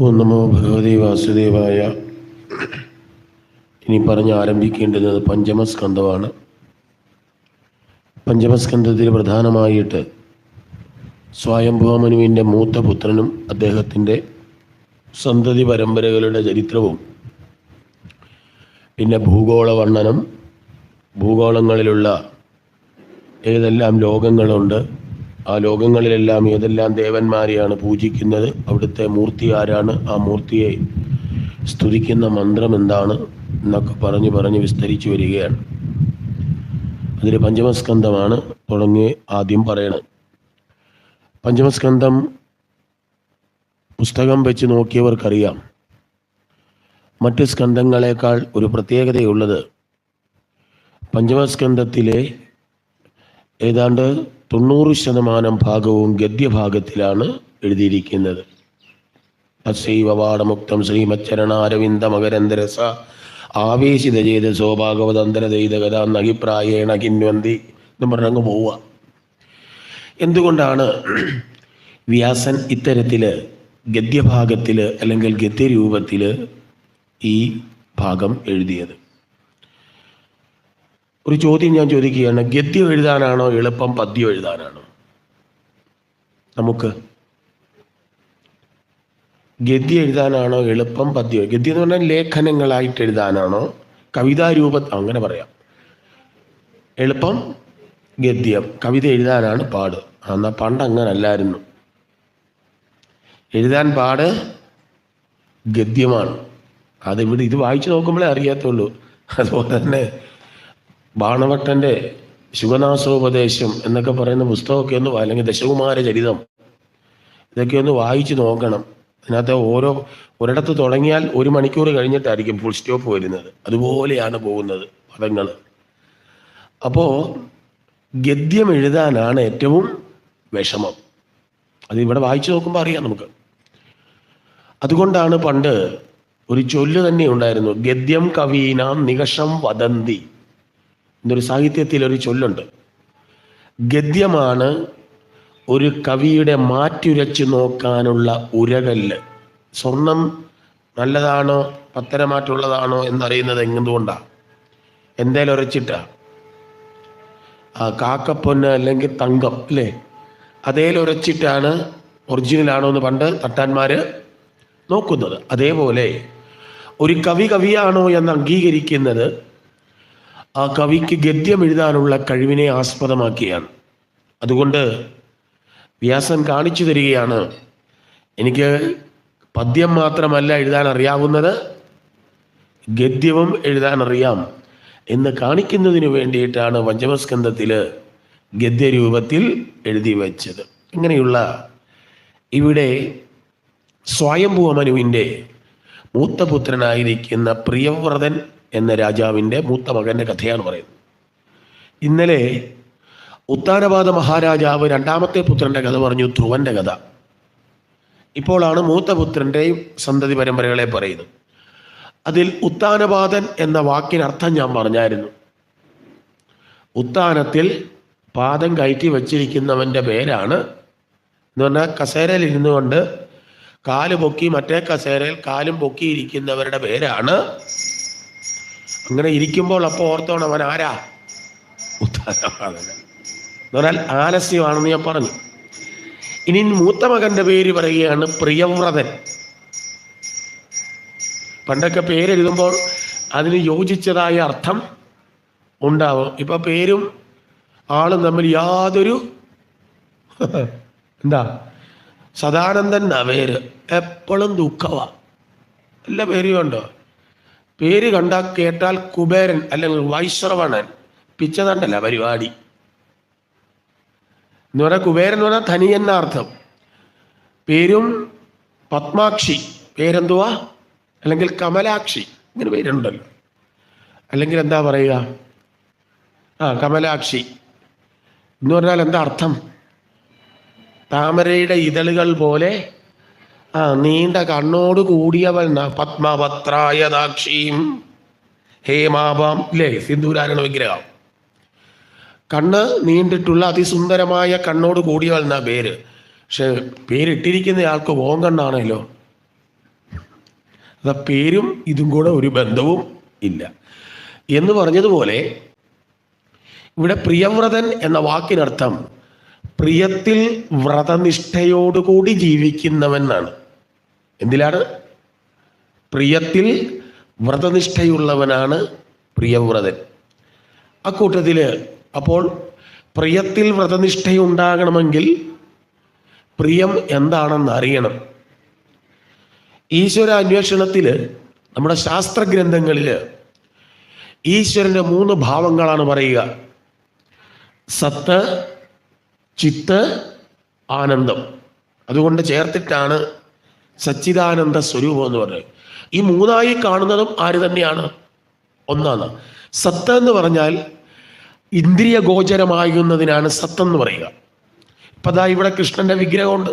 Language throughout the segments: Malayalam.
ഓം നമോ ഭഗവതി വാസുദേവായ. ഇനി പറഞ്ഞ് ആരംഭിക്കേണ്ടുന്നത് പഞ്ചമസ്കന്ധമാണ്. പഞ്ചമസ്കന്ധത്തിൽ പ്രധാനമായിട്ട് സ്വയംഭൂമനുവിൻ്റെ മൂത്ത പുത്രനും അദ്ദേഹത്തിൻ്റെ സന്തതി പരമ്പരകളുടെ ചരിത്രവും, പിന്നെ ഭൂഗോള വർണ്ണനം, ഭൂഗോളങ്ങളിലുള്ള ഏതെല്ലാം ലോകങ്ങളുണ്ട്, ആ ലോകങ്ങളിലെല്ലാം ഏതെല്ലാം ദേവന്മാരെയാണ് പൂജിക്കുന്നത്, അവിടുത്തെ മൂർത്തി ആരാണ്, ആ മൂർത്തിയെ സ്തുതിക്കുന്ന മന്ത്രം എന്താണ് എന്നൊക്കെ പറഞ്ഞ് വിസ്തരിച്ചു വരികയാണ്. അതിൽ പഞ്ചമസ്കന്ധമാണ് തുടങ്ങി ആദ്യം പറയണം. പഞ്ചമസ്കന്ധം പുസ്തകം വെച്ച് നോക്കിയവർക്കറിയാം, മറ്റ് സ്കന്ധങ്ങളെക്കാൾ ഒരു പ്രത്യേകതയുള്ളത് പഞ്ചമസ്കന്ധത്തിലെ ഏതാണ്ട് 90% ഭാഗവും ഗദ്യഭാഗത്തിലാണ് എഴുതിയിരിക്കുന്നത്. അസൈവവാടമുക്തം ശ്രീമച്ചരണാരവിന്ദ മകരന്തരസ ആവേശിത ചെയ്ത സോഭാഗവതന്തരദൈതകഥ നഹിപ്രായേണ കിന്വന്തി എന്ന് പറഞ്ഞങ്ങ് പോവുക. എന്തുകൊണ്ടാണ് വ്യാസൻ ഇത്തരത്തിൽ ഗദ്യഭാഗത്തിൽ അല്ലെങ്കിൽ ഗദ്യരൂപത്തിൽ ഈ ഭാഗം എഴുതിയത്? ഒരു ചോദ്യം ഞാൻ ചോദിക്കുകയാണ്. ഗദ്യം എഴുതാനാണോ എളുപ്പം പദ്യം എഴുതാനാണോ? നമുക്ക് ഗദ്യം എഴുതാനാണോ എളുപ്പം പദ്യം? ഗദ്യം എന്ന് പറഞ്ഞാൽ ലേഖനങ്ങളായിട്ട് എഴുതാനാണോ, കവിതാരൂപ, അങ്ങനെ പറയാം. എളുപ്പം ഗദ്യം, കവിത എഴുതാനാണ് പാട്. എന്നാൽ പണ്ട് അങ്ങനെ അല്ലായിരുന്നു. എഴുതാൻ പാട് ഗദ്യമാണ്. അതിവിടെ ഇത് വായിച്ചു നോക്കുമ്പോഴേ അറിയാത്തുള്ളൂ. അതുപോലെ തന്നെ ബാണഭട്ടൻ്റെ ശുഗനാസോപദേശം എന്നൊക്കെ പറയുന്ന പുസ്തകമൊക്കെ ഒന്ന്, അല്ലെങ്കിൽ ദശകുമാര ചരിതം, ഇതൊക്കെ ഒന്ന് വായിച്ചു നോക്കണം. അതിനകത്ത് ഒരിടത്ത് തുടങ്ങിയാൽ 1 മണിക്കൂർ കഴിഞ്ഞിട്ടായിരിക്കും ഫുൾ സ്റ്റോപ്പ് വരുന്നത്. അതുപോലെയാണ് പോകുന്നത് പദങ്ങൾ. അപ്പോൾ ഗദ്യം എഴുതാനാണ് ഏറ്റവും വിഷമം. അതിവിടെ വായിച്ചു നോക്കുമ്പോൾ അറിയാം നമുക്ക്. അതുകൊണ്ടാണ് പണ്ട് ഒരു ചൊല്ല് തന്നെ ഉണ്ടായിരുന്നു, ഗദ്യം കവീനാം നികഷം വദന്തി എന്നൊരു സാഹിത്യത്തിൽ ഒരു ചൊല്ലുണ്ട്. ഗദ്യമാണ് ഒരു കവിയുടെ മാറ്റുരച്ച് നോക്കാനുള്ള ഉരകല്ല്. സ്വർണം നല്ലതാണോ പത്തരമാറ്റുള്ളതാണോ എന്നറിയുന്നത് എന്തുകൊണ്ടാണ്? എന്തേലും ഉരച്ചിട്ടാ? കാക്കപ്പൊന്ന് അല്ലെങ്കിൽ തങ്കം അല്ലേ, അതേലുരച്ചിട്ടാണ് ഒറിജിനലാണോ എന്ന് പണ്ട് തട്ടാന്മാർ നോക്കുന്നത്. അതേപോലെ ഒരു കവിയാണോ എന്ന് അംഗീകരിക്കുന്നത് ആ കവിക്ക് ഗദ്യം എഴുതാനുള്ള കഴിവിനെ ആസ്പദമാക്കിയാണ്. അതുകൊണ്ട് വ്യാസൻ കാണിച്ചു തരികയാണ്, എനിക്ക് പദ്യം മാത്രമല്ല എഴുതാൻ അറിയാവുന്നത്, ഗദ്യവും എഴുതാൻ അറിയാം എന്ന് കാണിക്കുന്നതിന് വേണ്ടിയിട്ടാണ് പഞ്ചമസ്കന്ധത്തിൽ ഗദ്യരൂപത്തിൽ എഴുതി വച്ചത്. ഇങ്ങനെയുള്ള ഇവിടെ സ്വയംഭൂമനുവിൻ്റെ മൂത്തപുത്രനായിരിക്കുന്ന പ്രിയവ്രതൻ എന്ന രാജാവിൻ്റെ മൂത്ത മകൻ്റെ കഥയാണ് പറയുന്നത്. ഇന്നലെ ഉത്താനപാദ മഹാരാജാവ് 2ാമത്തെ പുത്രൻ്റെ കഥ പറഞ്ഞു, ധ്രുവൻ്റെ കഥ. ഇപ്പോഴാണ് മൂത്തപുത്രൻ്റെയും സന്തതി പരമ്പരകളെ പറയുന്നത്. അതിൽ ഉത്താനപാദൻ എന്ന വാക്കിനർത്ഥം ഞാൻ പറഞ്ഞായിരുന്നു. ഉത്താനത്തിൽ പാദം കയറ്റി വച്ചിരിക്കുന്നവൻ്റെ പേരാണ്, എന്ന് പറഞ്ഞാൽ കസേരയിൽ ഇരുന്നു കൊണ്ട് കാല് പൊക്കി മറ്റേ കസേരയിൽ കാലും പൊക്കിയിരിക്കുന്നവരുടെ പേരാണ്. അങ്ങനെ ഇരിക്കുമ്പോൾ അപ്പോൾ ഓർത്തോണം, അവൻ ആരാ? ഉത്താനപാദൻ എന്ന് പറഞ്ഞാൽ ആലസ്യമാണെന്ന് ഞാൻ പറഞ്ഞു. ഇനി മൂത്ത മകൻ്റെ പേര് പറയുകയാണ് പ്രിയവ്രതൻ. പണ്ടൊക്കെ പേരെഴുതുമ്പോൾ അതിന് യോജിച്ചതായ അർത്ഥം ഉണ്ടാവും. ഇപ്പം പേരും ആളും തമ്മിൽ യാതൊരു എന്താ, സദാനന്ദൻ എന്നാ പേര്, എപ്പോഴും ദുഃഖമാണ്. എല്ലാ പേരും ഉണ്ടോ? പേര് കേട്ടാൽ കുബേരൻ അല്ലെങ്കിൽ വൈശ്രവണൻ, പിച്ചതണ്ടല്ല പരിപാടി എന്ന് പറഞ്ഞാൽ. കുബേരൻ എന്ന് പറഞ്ഞാൽ ധനിയൻ എന്ന അർത്ഥം. പേരും പത്മാക്ഷി, പേരെന്തുവാ? അല്ലെങ്കിൽ കമലാക്ഷി, ഇങ്ങനെ പേരുണ്ടല്ലോ. അല്ലെങ്കിൽ എന്താ പറയുക, കമലാക്ഷി എന്ന് പറഞ്ഞാൽ എന്താ അർത്ഥം? താമരയുടെ ഇതളുകൾ പോലെ നീണ്ട കണ്ണോട് കൂടിയവൾ. പത്മപത്രായ ദാക്ഷീം ഹേമാഭാം ഇല്ലേ, സിന്ധൂരാരണ വിഗ്രഹം. കണ്ണ് നീണ്ടിട്ടുള്ള അതിസുന്ദരമായ കണ്ണോട് കൂടിയവൾ എന്നാ പേര്. പക്ഷെ പേരിട്ടിരിക്കുന്ന ആൾക്ക് ഓങ്കണ്ണാണല്ലോ. അത് പേരും ഇതും കൂടെ ഒരു ബന്ധവും ഇല്ല എന്ന് പറഞ്ഞതുപോലെ ഇവിടെ പ്രിയവ്രതൻ എന്ന വാക്കിനർത്ഥം പ്രിയത്തിൽ വ്രതനിഷ്ഠയോടുകൂടി ജീവിക്കുന്നവൻ എന്നാണ്. എന്തിലാണ്? പ്രിയത്തിൽ വ്രതനിഷ്ഠയുള്ളവനാണ് പ്രിയവ്രതൻ. അക്കൂട്ടത്തിൽ അപ്പോൾ പ്രിയത്തിൽ വ്രതനിഷ്ഠയുണ്ടാകണമെങ്കിൽ പ്രിയം എന്താണെന്ന് അറിയണം. ഈശ്വര അന്വേഷണത്തിൽ നമ്മുടെ ശാസ്ത്രഗ്രന്ഥങ്ങളിൽ ഈശ്വരൻ്റെ 3 ഭാവങ്ങളാണ് പറയുക: സത്ത്, ചിത്ത്, ആനന്ദം. അതുകൊണ്ട് ചേർത്തിട്ടാണ് സച്ചിദാനന്ദ സ്വരൂപം എന്ന് പറയുന്നത്. ഈ 3ആയി കാണുന്നതും ആര് തന്നെയാണ്? ഒന്നാണ്. സത്ത് എന്ന് പറഞ്ഞാൽ ഇന്ദ്രിയ ഗോചരമാകുന്നതിനാണ് സത്തെന്ന് പറയുക. ഇപ്പം അതാ ഇവിടെ കൃഷ്ണന്റെ വിഗ്രഹമുണ്ട്.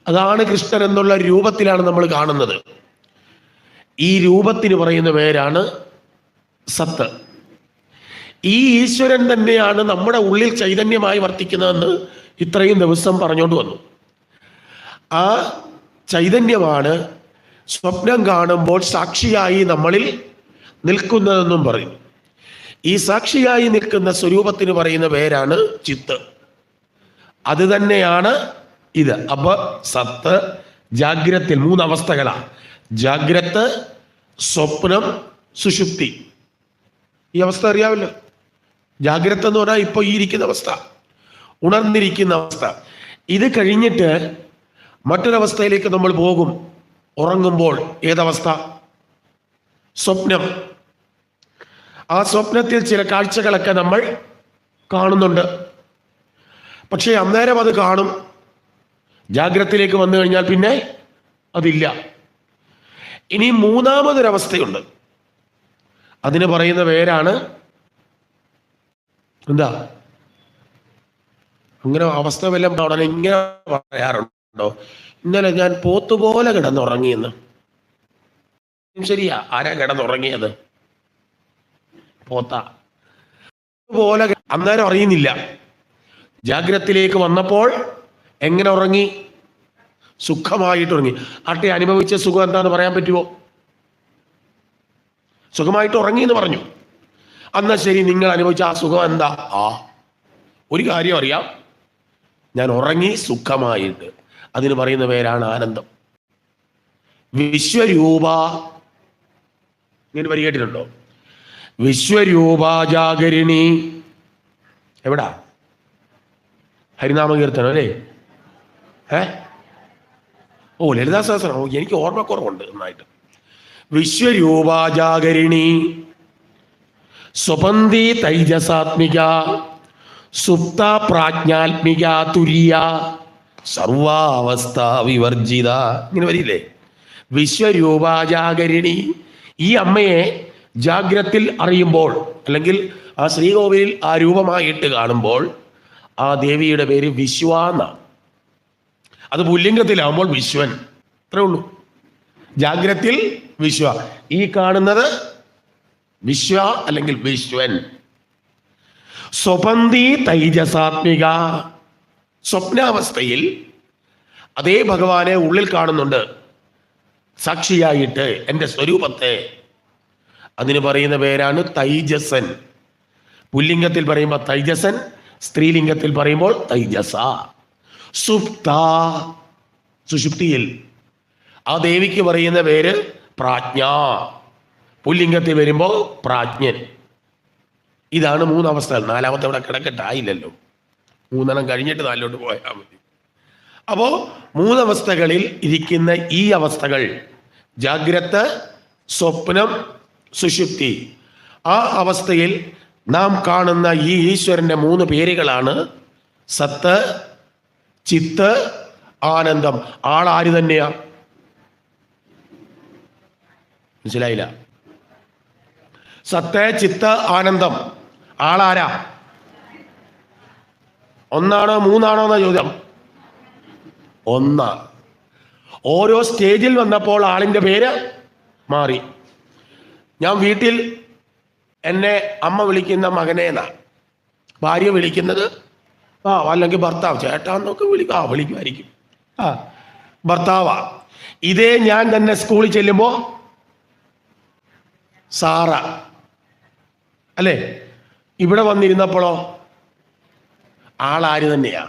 അതാണ് കൃഷ്ണൻ എന്നുള്ള രൂപത്തിലാണ് നമ്മൾ കാണുന്നത്. ഈ രൂപത്തിന് പറയുന്ന പേരാണ് സത്ത്. ഈ ഈശ്വരൻ തന്നെയാണ് നമ്മുടെ ഉള്ളിൽ ചൈതന്യമായി വർത്തിക്കുന്നതെന്ന് ഇത്രയും ദിവസം പറഞ്ഞുകൊണ്ട് വന്നു. ആ ചൈതന്യമാണ് സ്വപ്നം കാണുമ്പോൾ സാക്ഷിയായി നമ്മളിൽ നിൽക്കുന്നതെന്നും പറയും. ഈ സാക്ഷിയായി നിൽക്കുന്ന സ്വരൂപത്തിന് പറയുന്ന പേരാണ് ചിത്ത്. അത് തന്നെയാണ് ഇത്. അപ്പൊ സത്ത് ജാഗ്രത്തിൽ 3 അവസ്ഥകളാണ്: ജാഗ്രത്, സ്വപ്നം, സുഷുപ്തി. ഈ അവസ്ഥ അറിയാമല്ലോ. ജാഗ്രത എന്ന് പറഞ്ഞാൽ ഇപ്പൊ ഈ ഇരിക്കുന്ന അവസ്ഥ, ഉണർന്നിരിക്കുന്ന അവസ്ഥ. ഇത് കഴിഞ്ഞിട്ട് മറ്റൊരവസ്ഥയിലേക്ക് നമ്മൾ പോകും. ഉറങ്ങുമ്പോൾ ഏതവസ്ഥ? സ്വപ്നം. ആ സ്വപ്നത്തിൽ ചില കാഴ്ചകളൊക്കെ നമ്മൾ കാണുന്നുണ്ട്. പക്ഷേ അന്നേരം അത് കാണും. ജാഗ്രതയിലേക്ക് വന്നു കഴിഞ്ഞാൽ പിന്നെ അതില്ല. ഇനി 3-മതൊരവസ്ഥയുണ്ട്. അതിന് പറയുന്ന പേരാണ് എന്താ? അങ്ങനെ അവസ്ഥ വല്ലതും ഉടനെ ഇങ്ങനെ പറയാറുണ്ടോ? ഇന്നലെ ഞാൻ പോത്തുപോലെ കിടന്നുറങ്ങിയെന്ന്. ശരിയാ, ആരാ കിടന്നുറങ്ങിയത്? പോത്ത പോലെ. അന്നേരം അറിയുന്നില്ല. ജാഗ്രതയിലേക്ക് വന്നപ്പോൾ എങ്ങനെ ഉറങ്ങി? സുഖമായിട്ട് ഉറങ്ങി. ആട്ടെ, അനുഭവിച്ച സുഖം എന്താന്ന് പറയാൻ പറ്റുമോ? സുഖമായിട്ട് ഉറങ്ങി എന്ന് പറഞ്ഞു. എന്നാ ശരി, നിങ്ങൾ അനുഭവിച്ച ആ സുഖം എന്താ? ഒരു കാര്യം അറിയാം, ഞാൻ ഉറങ്ങി സുഖമായിട്ട്. അതിന് പറയുന്ന പേരാണ് ആനന്ദം. വിശ്വരൂപ, ഇങ്ങനെ പരികേട്ടിട്ടുണ്ടോ? വിശ്വരൂപാജാഗരിണി. എവിടാ? ഹരിനാമകീർത്തനം അല്ലേ? ലളിതാ സഹസ്രം. എനിക്ക് ഓർമ്മക്കുറവുണ്ട് നന്നായിട്ട്. വിശ്വരൂപാജാഗരിണി സ്വപന്തി തൈജസാത്മിക സുപ്ത പ്രാജ്ഞാത്മിക തുര്യ സർവാവസ്ഥ വിവർജിത. ഇങ്ങനെ വരില്ലേ? വിശ്വരൂപാജാഗരിണി. ഈ അമ്മയെ ജാഗ്രത്തിൽ അറിയുമ്പോൾ, അല്ലെങ്കിൽ ആ ശ്രീകോവിലിൽ ആ രൂപമായിട്ട് കാണുമ്പോൾ, ആ ദേവിയുടെ പേര് വിശ്വ എന്നാണ്. അത് പുല്ലിംഗത്തിലാവുമ്പോൾ വിശ്വൻ. അത്രേ ഉള്ളൂ. ജാഗ്രത്തിൽ വിശ്വ. ഈ കാണുന്നത് വിശ്വ അല്ലെങ്കിൽ വിശ്വൻ. സ്വപന്തി തൈജസാത്മിക. സ്വപ്നാവസ്ഥയിൽ അതേ ഭഗവാനെ ഉള്ളിൽ കാണുന്നുണ്ട് സാക്ഷിയായിട്ട്, എൻ്റെ സ്വരൂപത്തെ. അതിന് പറയുന്ന പേരാണ് തൈജസൻ. പുല്ലിംഗത്തിൽ പറയുമ്പോൾ തൈജസൻ, സ്ത്രീലിംഗത്തിൽ പറയുമ്പോൾ തൈജസ. സുപ്ത, സുഷുപ്തിയിൽ ആ ദേവിക്ക് പറയുന്ന പേര് പ്രാജ്ഞ. പുല്ലിംഗത്തിൽ വരുമ്പോൾ പ്രാജ്ഞൻ. ഇതാണ് 3 അവസ്ഥകൾ. 4-മത്തെ ഇവിടെ കിടക്കട്ടായില്ലല്ലോ. 3 കഴിഞ്ഞിട്ട് 4 പോയാൽ മതി. അപ്പോൾ 3 അവസ്ഥകളിൽ ഇരിക്കുന്ന ഈ അവസ്ഥകൾ, ജാഗ്രത, സ്വപ്നം, സുഷുപ്തി. ആ അവസ്ഥയിൽ നാം കാണുന്ന ഈ ഈശ്വരന്റെ 3 പേരുകളാണ് സത്ത്, ചിത്ത്, ആനന്ദം. ആളാര് തന്നെയാ? മനസ്സിലായില്ല? സത്ത്, ചിത്ത്, ആനന്ദം. ആളാരാ? ഒന്നാണോ 3ആണോ എന്ന ചോദ്യം? ഒന്നാണ്. ഓരോ സ്റ്റേജിൽ വന്നപ്പോൾ ആളിൻ്റെ പേര് മാറി. ഞാൻ വീട്ടിൽ എന്നെ അമ്മ വിളിക്കുന്ന മകനെ എന്നാണ്, ഭാര്യ വിളിക്കുന്നത് അല്ലെങ്കിൽ ഭർത്താവ് ചേട്ടാന്നൊക്കെ വിളിക്കുമായിരിക്കും. ഭർത്താവാ. ഇതേ ഞാൻ തന്നെ സ്കൂളിൽ ചെല്ലുമ്പോൾ സാറ അല്ലേ, ഇവിടെ വന്നിരുന്നപ്പോഴോ ആളാര് തന്നെയാ.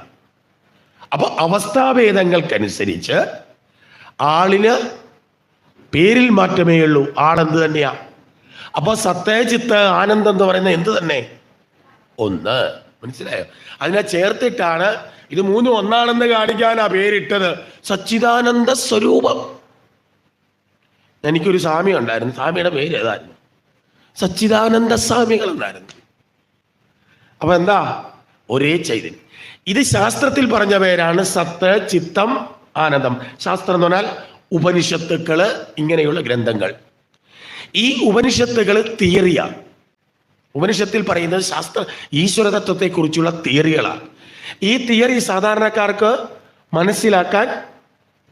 അപ്പൊ അവസ്ഥാഭേദങ്ങൾക്കനുസരിച്ച് ആളിന് പേരിൽ മാറ്റമേ ഉള്ളൂ, ആളെന്ത് തന്നെയാ. അപ്പൊ സത്തേ ചിത്ത് ആനന്ദം എന്ന് പറയുന്നത് എന്ത് തന്നെ, ഒന്ന്. മനസ്സിലായോ? അതിനെ ചേർത്തിട്ടാണ് ഇത് മൂന്നും ഒന്നാണെന്ന് കാണിക്കാൻ ആ പേരിട്ടത്. സച്ചിദാനന്ദ സ്വരൂപം. എനിക്കൊരു സ്വാമി ഉണ്ടായിരുന്നു, സ്വാമിയുടെ പേര് ഏതായിരുന്നു? സച്ചിദാനന്ദ സ്വാമികൾ എന്നായിരുന്നു. അപ്പൊ എന്താ, ഒരേ ചൈതന്യം. ഇത് ശാസ്ത്രത്തിൽ പറഞ്ഞ പേരാണ് സത്ത് ചിത്തം ആനന്ദം. ശാസ്ത്രം എന്ന് പറഞ്ഞാൽ ഉപനിഷത്തുക്കള്, ഇങ്ങനെയുള്ള ഗ്രന്ഥങ്ങൾ. ഈ ഉപനിഷത്തുകൾ തിയറിയാണ്. ഉപനിഷത്തിൽ പറയുന്നത് ശാസ്ത്ര ഈശ്വരതത്വത്തെ കുറിച്ചുള്ള തിയറികളാണ്. ഈ തിയറി സാധാരണക്കാർക്ക് മനസ്സിലാക്കാൻ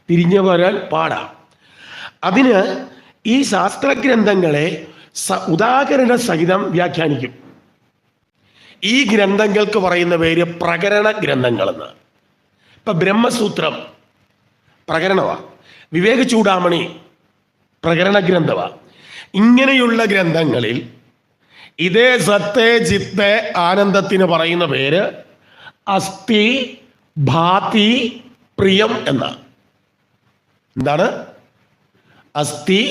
തിരിഞ്ഞു വരാൻ പാടാം. അതിന് ഈ ശാസ്ത്രഗ്രന്ഥങ്ങളെ ഉദാഹരണ സഹിതം വ്യാഖ്യാനിക്കും. ഈ ഗ്രന്ഥങ്ങൾക്ക് പറയുന്ന പേര് പ്രകരണ ഗ്രന്ഥങ്ങളെന്ന്. ഇപ്പൊ ബ്രഹ്മസൂത്രം പ്രകരണമാണ്, വിവേക ചൂടാമണി പ്രകരണ ഗ്രന്ഥമാണ്. ഇങ്ങനെയുള്ള ഗ്രന്ഥങ്ങളിൽ ഇതേ സത്തേ ചിത്തേ ആനന്ദത്തിന് പറയുന്ന പേര് അസ്ഥി ഭാതി പ്രിയം എന്നാണ്. എന്താണ്? അസ്ഥി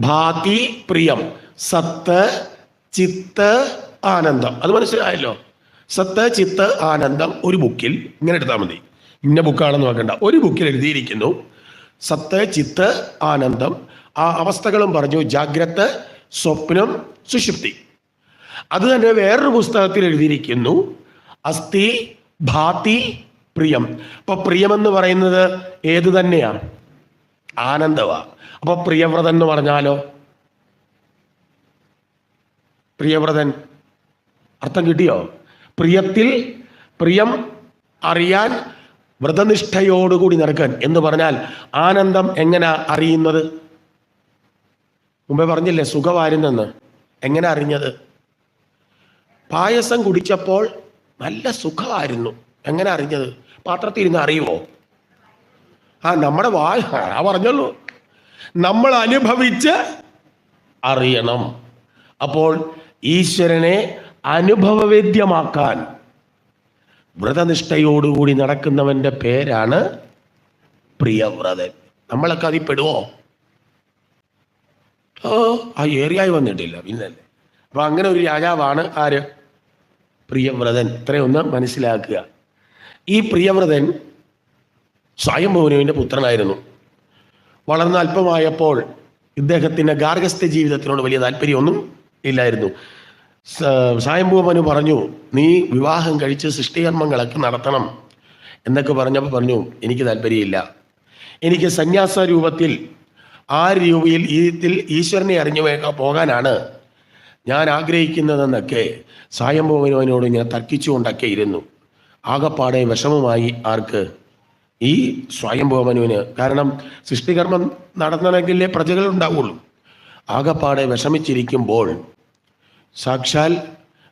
ഭാതി പ്രിയം. സത്ത് ചിത്ത് ആനന്ദം. അത് മനസ്സിലായല്ലോ. സത്ത് ചിത്ത് ആനന്ദം ഒരു ബുക്കിൽ ഇങ്ങനെ എടുത്താൽ മതി. ഇന്ന ബുക്കാണെന്ന് നോക്കണ്ട, ഒരു ബുക്കിൽ എഴുതിയിരിക്കുന്നു സത്ത് ചിത്ത് ആനന്ദം. ആ അവസ്ഥകളും പറഞ്ഞു, ജാഗ്രത സ്വപ്നം സുഷുപ്തി. അത് തന്നെ വേറൊരു പുസ്തകത്തിൽ എഴുതിയിരിക്കുന്നു അസ്ഥി ഭാതി പ്രിയം. അപ്പൊ പ്രിയമെന്ന് പറയുന്നത് ഏത് തന്നെയാണ്? ആനന്ദവാ. അപ്പൊ പ്രിയവ്രതൻ എന്ന് പറഞ്ഞാലോ, പ്രിയവ്രതൻ അർത്ഥം കിട്ടിയോ? പ്രിയത്തിൽ പ്രിയം അറിയാൻ വ്രതനിഷ്ഠയോടുകൂടി നടക്കാൻ എന്ന് പറഞ്ഞാൽ ആനന്ദം എങ്ങനെ അറിയുന്നത്? മുമ്പേ പറഞ്ഞില്ലേ സുഖമായിരുന്നെന്ന്. എങ്ങനെ അറിഞ്ഞത്? പായസം കുടിച്ചപ്പോൾ നല്ല സുഖമായിരുന്നു. എങ്ങനെ അറിഞ്ഞത്? പാത്രത്തിൽ ഇരുന്ന് അറിയുമോ? നമ്മുടെ പറഞ്ഞുള്ളൂ, നമ്മൾ അനുഭവിച്ച് അറിയണം. അപ്പോൾ ഈശ്വരനെ അനുഭവവേദ്യമാക്കാൻ വ്രതനിഷ്ഠയോടുകൂടി നടക്കുന്നവന്റെ പേരാണ് പ്രിയവ്രതൻ. നമ്മളൊക്കെ അതിൽ പെടുവോ? ആ ഏറിയായി വന്നിട്ടില്ല പിന്നല്ലേ. അപ്പൊ അങ്ങനെ ഒരു രാജാവാണ് ആര്? പ്രിയവ്രതൻ. ഇത്രയൊന്ന് മനസ്സിലാക്കുക. ഈ പ്രിയവ്രതൻ സ്വയംഭുവനുവിന്റെ പുത്രനായിരുന്നു. വളർന്ന് അല്പമായപ്പോൾ ഇദ്ദേഹത്തിന് ഗാർഹസ്ഥ്യ ജീവിതത്തിനോട് വലിയ താല്പര്യമൊന്നും ഇല്ലായിരുന്നു. സ്വയംഭുവനു പറഞ്ഞു, നീ വിവാഹം കഴിച്ച് സൃഷ്ടികർമ്മങ്ങളൊക്കെ നടത്തണം എന്നൊക്കെ പറഞ്ഞപ്പോൾ പറഞ്ഞു, എനിക്ക് താല്പര്യമില്ല. എനിക്ക് സന്യാസ രൂപത്തിൽ ആ രൂപയിൽ ഈശ്വരനെ അറിഞ്ഞു പോകാനാണ് ഞാൻ ആഗ്രഹിക്കുന്നതെന്നൊക്കെ സ്വയംഭുവനോട് ഇങ്ങനെ തർക്കിച്ചുകൊണ്ടൊക്കെ ഇരുന്നു. ആകപ്പാടെ വിഷമമായി ആർക്ക്? ഈ സ്വയംഭുവനുവിന്. കാരണം സൃഷ്ടികർമ്മം നടത്തണമെങ്കിലേ പ്രജകൾ ഉണ്ടാവുള്ളൂ. ആകപ്പാടെ വിഷമിച്ചിരിക്കുമ്പോൾ സാക്ഷാൽ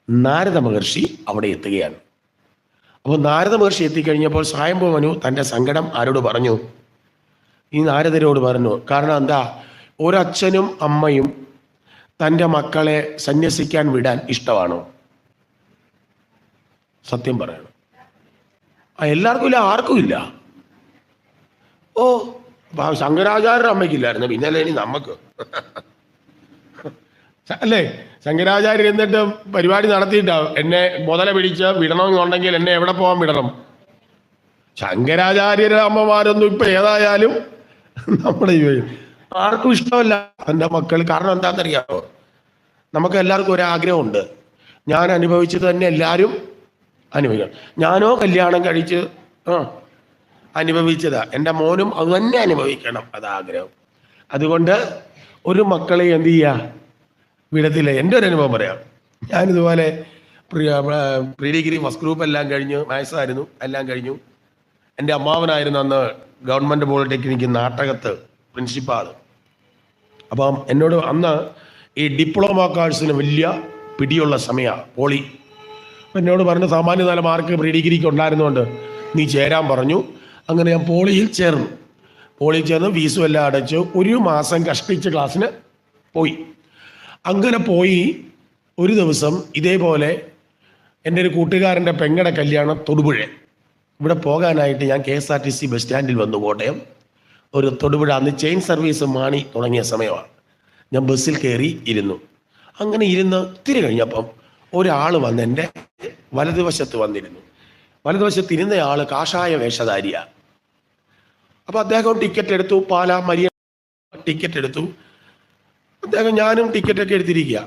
നാരദ മഹർഷി അവിടെ എത്തുകയാണ്. അപ്പോൾ നാരദ മഹർഷി എത്തിക്കഴിഞ്ഞപ്പോൾ സ്വയംഭുവനു തൻ്റെ സങ്കടം ആരോട് പറഞ്ഞു? ഈ നാരദരോട് പറഞ്ഞു. കാരണം എന്താ? ഒരച്ഛനും അമ്മയും തൻ്റെ മക്കളെ സന്യസിക്കാൻ വിടാൻ ഇഷ്ടമാണോ? സത്യം പറയണം. എല്ലാവർക്കും ഇല്ല, ആർക്കും ഇല്ല. ശങ്കരാചാര്യരുടെ അമ്മയ്ക്കില്ലായിരുന്നു, പിന്നല്ലേ ഇനി നമുക്ക് അല്ലേ? ശങ്കരാചാര്യർ എന്നിട്ട് പരിപാടി നടത്തിയിട്ടാവും എന്നെ മുതല പിടിച്ച് വിടണമെന്നുണ്ടെങ്കിൽ എന്നെ എവിടെ പോകാൻ വിടണം? ശങ്കരാചാര്യരുടെ അമ്മമാരൊന്നും ഇപ്പൊ ഏതായാലും നമ്മുടെ ആർക്കും ഇഷ്ടമല്ല എൻ്റെ മക്കൾ. കാരണം എന്താണെന്നറിയാമോ? നമുക്ക് എല്ലാവർക്കും ഒരാഗ്രഹമുണ്ട്. ഞാൻ അനുഭവിച്ചത് തന്നെ എല്ലാവരും അനുഭവിക്കണം. ഞാനോ കല്യാണം കഴിച്ച് അനുഭവിച്ചതാ, എൻ്റെ മോനും അത് തന്നെ അനുഭവിക്കണം, അതാഗ്രഹം. അതുകൊണ്ട് ഒരു മക്കളെ എന്ത് ചെയ്യുക? വിടത്തില്ല. എൻ്റെ ഒരു അനുഭവം പറയാം. ഞാനിതുപോലെ പ്രീ ഡിഗ്രി ഫസ്റ്റ് ഗ്രൂപ്പ് എല്ലാം കഴിഞ്ഞു, മാത്സ് ആയിരുന്നു, എല്ലാം കഴിഞ്ഞു. എൻ്റെ അമ്മാവനായിരുന്നു അന്ന് ഗവൺമെൻറ് പോളിടെക്നിക്ക് നാട്ടകത്ത് പ്രിൻസിപ്പാൾ. അപ്പം എന്നോട് അന്ന് ഈ ഡിപ്ലോമ കോഴ്സിന് വലിയ പിടിയുള്ള സമയമാണ് പോളി. എന്നോട് പറഞ്ഞു സാമാന്യ നില മാർക്ക് പ്രീ ഡിഗ്രിക്ക് ഉണ്ടായിരുന്നുകൊണ്ട് നീ ചേരാൻ പറഞ്ഞു. അങ്ങനെ ഞാൻ പോളിയിൽ ചേർന്നു. കോളേജിൽ ചെന്ന് ഫീസും എല്ലാം അടച്ചു 1 മാസം കഷ്ടിച്ച് ക്ലാസ്സിന് പോയി. അങ്ങനെ പോയി ഒരു ദിവസം ഇതേപോലെ എൻ്റെ ഒരു കൂട്ടുകാരൻ്റെ പെങ്ങളുടെ കല്യാണം തൊടുപുഴ. ഇവിടെ പോകാനായിട്ട് ഞാൻ KSRTC ബസ് സ്റ്റാൻഡിൽ വന്നു. കോട്ടയം ഒരു തൊടുപുഴ, അന്ന് ചെയിൻ സർവീസ് മാണി തുടങ്ങിയ സമയമാണ്. ഞാൻ ബസ്സിൽ കയറി ഇരുന്നു. അങ്ങനെ ഇരുന്ന് ഇത്തിരി കഴിഞ്ഞപ്പം ഒരാൾ വന്ന് എൻ്റെ വലതുവശത്ത് വന്നിരുന്നു. വലതുവശത്ത് ഇരുന്നയാൾ കാഷായ വേഷധാരിയാണ്. അപ്പോൾ അദ്ദേഹം ടിക്കറ്റ് എടുത്തു, പാലാ മരിയ ടിക്കറ്റ് എടുത്തു. അദ്ദേഹം ഞാനും ടിക്കറ്റൊക്കെ എടുത്തിരിക്കുക.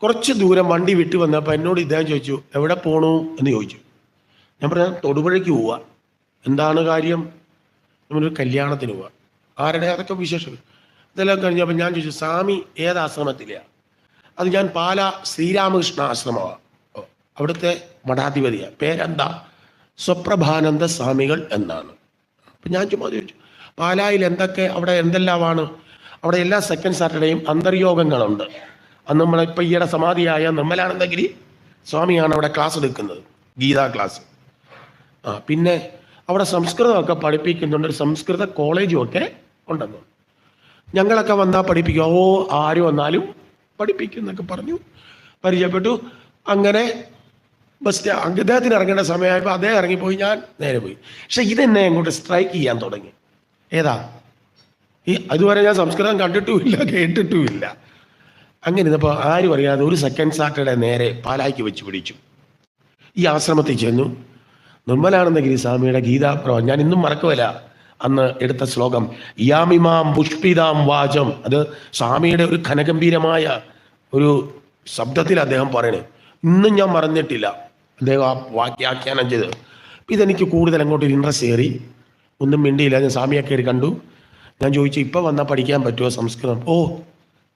കുറച്ച് ദൂരം വണ്ടി വിട്ടു വന്നപ്പോൾ എന്നോട് ഇദ്ദേഹം ചോദിച്ചു, എവിടെ പോണു എന്ന് ചോദിച്ചു. ഞാൻ പറഞ്ഞു തൊടുപുഴയ്ക്ക് പോവുക. എന്താണ് കാര്യം? നമ്മളൊരു കല്യാണത്തിന് പോവുക. ആരുടെ? അതൊക്കെ വിശേഷം. ഇതെല്ലാം കഴിഞ്ഞപ്പോൾ ഞാൻ ചോദിച്ചു, സ്വാമി ഏത് ആശ്രമത്തിലെയാണ്? അത് ഞാൻ പാലാ ശ്രീരാമകൃഷ്ണ ആശ്രമമാണ്, അവിടുത്തെ മഠാധിപതിയാണ്. പേരെന്താ? സ്വപ്രഭാനന്ദ സ്വാമികൾ എന്നാണ്. അപ്പം ഞാൻ ചുമ്മാ ചോദിച്ചു, പാലായിൽ എന്തൊക്കെ, അവിടെ എന്തെല്ലാമാണ്? അവിടെ എല്ലാ സെക്കൻഡ് സാറ്റർഡേയും അന്തർയോഗങ്ങളുണ്ട്. അന്ന് നമ്മളിപ്പോൾ ഈയിടെ സമാധിയായ നിർമ്മലാനന്ദഗിരി സ്വാമിയാണ് അവിടെ ക്ലാസ് എടുക്കുന്നത്, ഗീതാ ക്ലാസ്. പിന്നെ അവിടെ സംസ്കൃതമൊക്കെ പഠിപ്പിക്കുന്നുണ്ട്, ഒരു സംസ്കൃത കോളേജും ഒക്കെ ഉണ്ടെന്നു. ഞങ്ങളൊക്കെ വന്നാൽ പഠിപ്പിക്കും. ആര് വന്നാലും പഠിപ്പിക്കും എന്നൊക്കെ പറഞ്ഞു. പരിചയപ്പെട്ടു. അങ്ങനെ അദ്ദേഹത്തിന് ഇറങ്ങേണ്ട സമയമായപ്പോൾ അദ്ദേഹം ഇറങ്ങിപ്പോയി, ഞാൻ നേരെ പോയി. പക്ഷെ ഇതെന്നെ അങ്ങോട്ട് സ്ട്രൈക്ക് ചെയ്യാൻ തുടങ്ങി. ഏതാ? അതുവരെ ഞാൻ സംസ്കൃതം കണ്ടിട്ടുമില്ല, കേട്ടിട്ടുമില്ല. അങ്ങനെ ഇരുന്നപ്പോൾ ആരും അറിയാതെ ഒരു സെക്കൻഡ് സാറ്റർഡേ നേരെ പാലായ്ക്ക് വെച്ച് പിടിച്ചു. ഈ ആശ്രമത്തിൽ ചെന്നു. നിർമ്മലാനന്ദഗിരി സ്വാമിയുടെ ഗീതാപ്രവം ഞാൻ ഇന്നും മറക്കുമല്ല. അന്ന് എടുത്ത ശ്ലോകം യാമിമാം പുഷ്പിതാം വാചം, അത് സ്വാമിയുടെ ഒരു ഘനഗംഭീരമായ ഒരു ശബ്ദത്തിൽ അദ്ദേഹം പറയണേ. ഇന്നും ഞാൻ മറന്നിട്ടില്ല അദ്ദേഹം ആ വാക്യാഖ്യാനം ചെയ്ത്. ഇതെനിക്ക് കൂടുതൽ അങ്ങോട്ട് ഇൻട്രസ്റ്റ് കയറി. ഒന്നും മിണ്ടിയില്ല. ഞാൻ സ്വാമിയെ കയറി കണ്ടു. ഞാൻ ചോദിച്ചു, ഇപ്പം വന്നാൽ പഠിക്കാൻ പറ്റുമോ സംസ്കൃതം?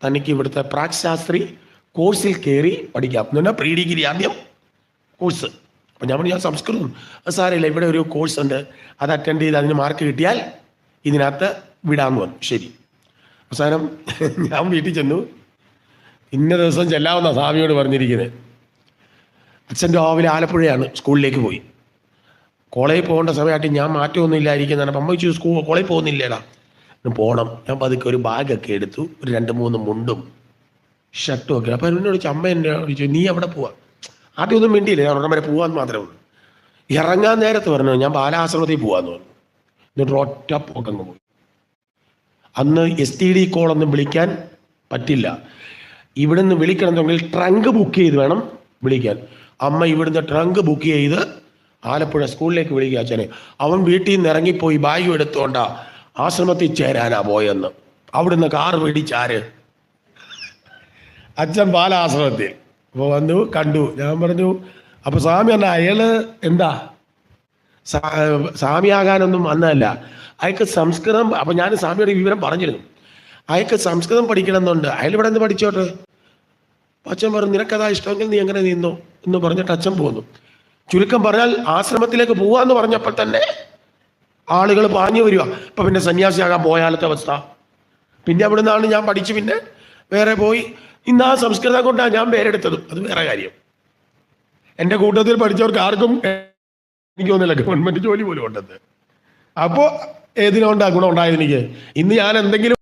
തനിക്ക് ഇവിടുത്തെ പ്രാക്ശാസ്ത്രി കോഴ്സിൽ കയറി പഠിക്കാം എന്ന് പറഞ്ഞാൽ പ്രീ ഡിഗ്രി ആദ്യം കോഴ്സ്. അപ്പം ഞാൻ പറഞ്ഞു, ഞാൻ സംസ്കൃതം സാരമില്ല, ഇവിടെ ഒരു കോഴ്സ് ഉണ്ട്, അത് അറ്റൻഡ് ചെയ്ത് അതിന് മാർക്ക് കിട്ടിയാൽ ഇതിനകത്ത് വിടാമെന്ന് പറഞ്ഞു. ശരി. അവസാനം ഞാൻ വീട്ടിൽ ചെന്നു. ഇന്ന ദിവസം ചെല്ലാവുന്ന സ്വാമിയോട് പറഞ്ഞിരിക്കുന്നത്. അച്ഛൻ രാവിലെ ആലപ്പുഴയാണ്, സ്കൂളിലേക്ക് പോയി. കോളേജിൽ പോകേണ്ട സമയമായിട്ട് ഞാൻ മാറ്റമൊന്നും ഇല്ലായിരിക്കുന്നതാണ്. അപ്പം അമ്മ ചോദിച്ചു, കോളേജിൽ പോകുന്നില്ലേടാ? പോകണം. ഞാൻ പതുക്കെ ഒരു ബാഗൊക്കെ എടുത്തു, ഒരു 2-3 മുണ്ടും ഷർട്ടും ഒക്കെ. അപ്പം എന്നോട് ചോദിച്ചു, അമ്മ എന്നെ ചോദിച്ചു, നീ എവിടെ പോവാ? ആദ്യമൊന്നും വേണ്ടിയില്ല, ഞാൻ ഉടനെ വരെ പോകാമെന്ന് മാത്രമേ ഉള്ളൂ. ഇറങ്ങാൻ നേരത്ത് പറഞ്ഞു, ഞാൻ ബാലാശ്രമത്തിൽ പോകാമെന്ന് പറഞ്ഞു. എന്നിട്ട് ഒറ്റ പോക്കങ്ങ് പോയി. അന്ന് STD കോളൊന്നും വിളിക്കാൻ പറ്റില്ല. ഇവിടുന്ന് വിളിക്കണമെങ്കിൽ ട്രങ്ക് ബുക്ക് ചെയ്ത് വേണം വിളിക്കാൻ. അമ്മ ഇവിടുന്ന് ട്രങ്ക് ബുക്ക് ചെയ്ത് ആലപ്പുഴ സ്കൂളിലേക്ക് വിളിക്കുക അച്ഛനെ. അവൻ വീട്ടിൽ നിന്ന് ഇറങ്ങിപ്പോയി ബാഗ് എടുത്തുകൊണ്ടാ ആശ്രമത്തിൽ ചേരാനാ പോയെന്ന്. അവിടുന്ന് കാറ് പിടിച്ചാര്? അച്ഛൻ ബാലാശ്രമത്തിൽ. അപ്പോൾ വന്നു കണ്ടു. ഞാൻ പറഞ്ഞു, അപ്പോൾ സ്വാമി പറഞ്ഞ അയാള് എന്താ സ്വാമിയാകാനൊന്നും വന്നതല്ല, അയാൾക്ക് സംസ്കൃതം. അപ്പം ഞാൻ സ്വാമിയുടെ വിവരം പറഞ്ഞിരുന്നു. അയാൾക്ക് സംസ്കൃതം പഠിക്കണമെന്നുണ്ട്, അയാൾ ഇവിടെ നിന്ന് പഠിച്ചോട്ടെ. അച്ഛൻ പറഞ്ഞു, നിനക്കതാ ഇഷ്ടമെങ്കിൽ നീ എങ്ങനെ നിന്നോ എന്ന് പറഞ്ഞിട്ട് അച്ഛൻ പോന്നു. ചുരുക്കം പറഞ്ഞാൽ ആശ്രമത്തിലേക്ക് പോവാന്ന് പറഞ്ഞപ്പോൾ തന്നെ ആളുകൾ പാഞ്ഞു വരിക. ഇപ്പം പിന്നെ സന്യാസിയാകാൻ പോയാലത്തെ അവസ്ഥ. പിന്നെ അവിടെ നിന്നാണ് ഞാൻ പഠിച്ച് പിന്നെ വേറെ പോയി. ഇന്ന് ആ സംസ്കൃതം കൊണ്ടാണ് ഞാൻ പേരെടുത്തതും. അത് വേറെ കാര്യം. എൻ്റെ കൂട്ടത്തിൽ പഠിച്ചവർക്ക് ആർക്കും എനിക്ക് തോന്നില്ല ഗവൺമെൻറ് ജോലി പോലും ഉണ്ടെന്ന്. അപ്പോൾ ഏതിനോണ്ടാ ഗുണം ഉണ്ടായത് എനിക്ക്? ഇന്ന് ഞാൻ എന്തെങ്കിലും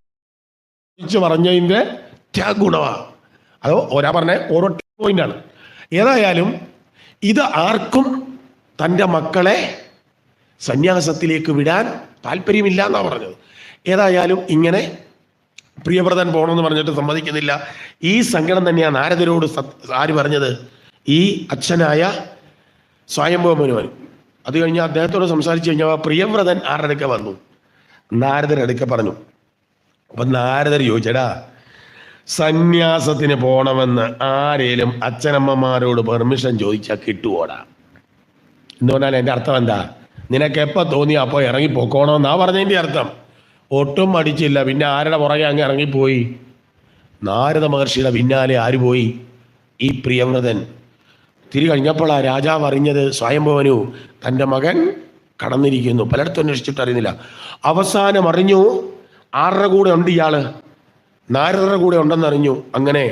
പറഞ്ഞതിൻ്റെ ഗുണമാണ്. അതോ ഓരാ പറഞ്ഞ ഓരോ പോയിന്റാണ്. ഏതായാലും ഇത് ആർക്കും തൻ്റെ മക്കളെ സന്യാസത്തിലേക്ക് വിടാൻ താല്പര്യമില്ല എന്നാണ് പറഞ്ഞത്. ഏതായാലും ഇങ്ങനെ പ്രിയവ്രതൻ പോകണമെന്ന് പറഞ്ഞിട്ട് സമ്മതിക്കുന്നില്ല. ഈ സങ്കടം തന്നെയാണ് നാരദരോട് ആര് പറഞ്ഞത്? ഈ അച്ഛനായ സ്വയംഭവ മുനിവൻ. അത് കഴിഞ്ഞ് അദ്ദേഹത്തോട് സംസാരിച്ച് കഴിഞ്ഞാൽ പ്രിയവ്രതൻ ആരുടെ അടുക്ക വന്നു? നാരദരുടെ അടുക്ക പറഞ്ഞു. അപ്പം നാരദർ ചോദിച്ചടാ, സന്യാസത്തിന് പോകണമെന്ന് ആരേലും അച്ഛനമ്മമാരോട് പെർമിഷൻ ചോദിച്ചാൽ കിട്ടുവോടാ എന്ന് പറഞ്ഞാൽ എൻ്റെ അർത്ഥം എന്താ? നിനക്ക് എപ്പോൾ തോന്നി അപ്പോൾ ഇറങ്ങി പൊക്കോണമെന്നാ പറഞ്ഞതിൻ്റെ അർത്ഥം. ഒട്ടും മടിച്ചില്ല. പിന്നെ ആരുടെ പുറകെ അങ്ങ് ഇറങ്ങിപ്പോയി? നാരദ മഹർഷിയുടെ പിന്നാലെ ആര് പോയി? ഈ പ്രിയവ്രതൻ. തിരി കഴിഞ്ഞപ്പോൾ ആ രാജാവ് അറിഞ്ഞത് സ്വയംഭവനു തൻ്റെ മകൻ കടന്നിരിക്കുന്നു. പലയിടത്തും അന്വേഷിച്ചിട്ട് അറിയുന്നില്ല. അവസാനം അറിഞ്ഞു ആരുടെ കൂടെ ഉണ്ട് ഇയാള്? നാരദരുടെ കൂടെ ഉണ്ടെന്നറിഞ്ഞു. അങ്ങനെ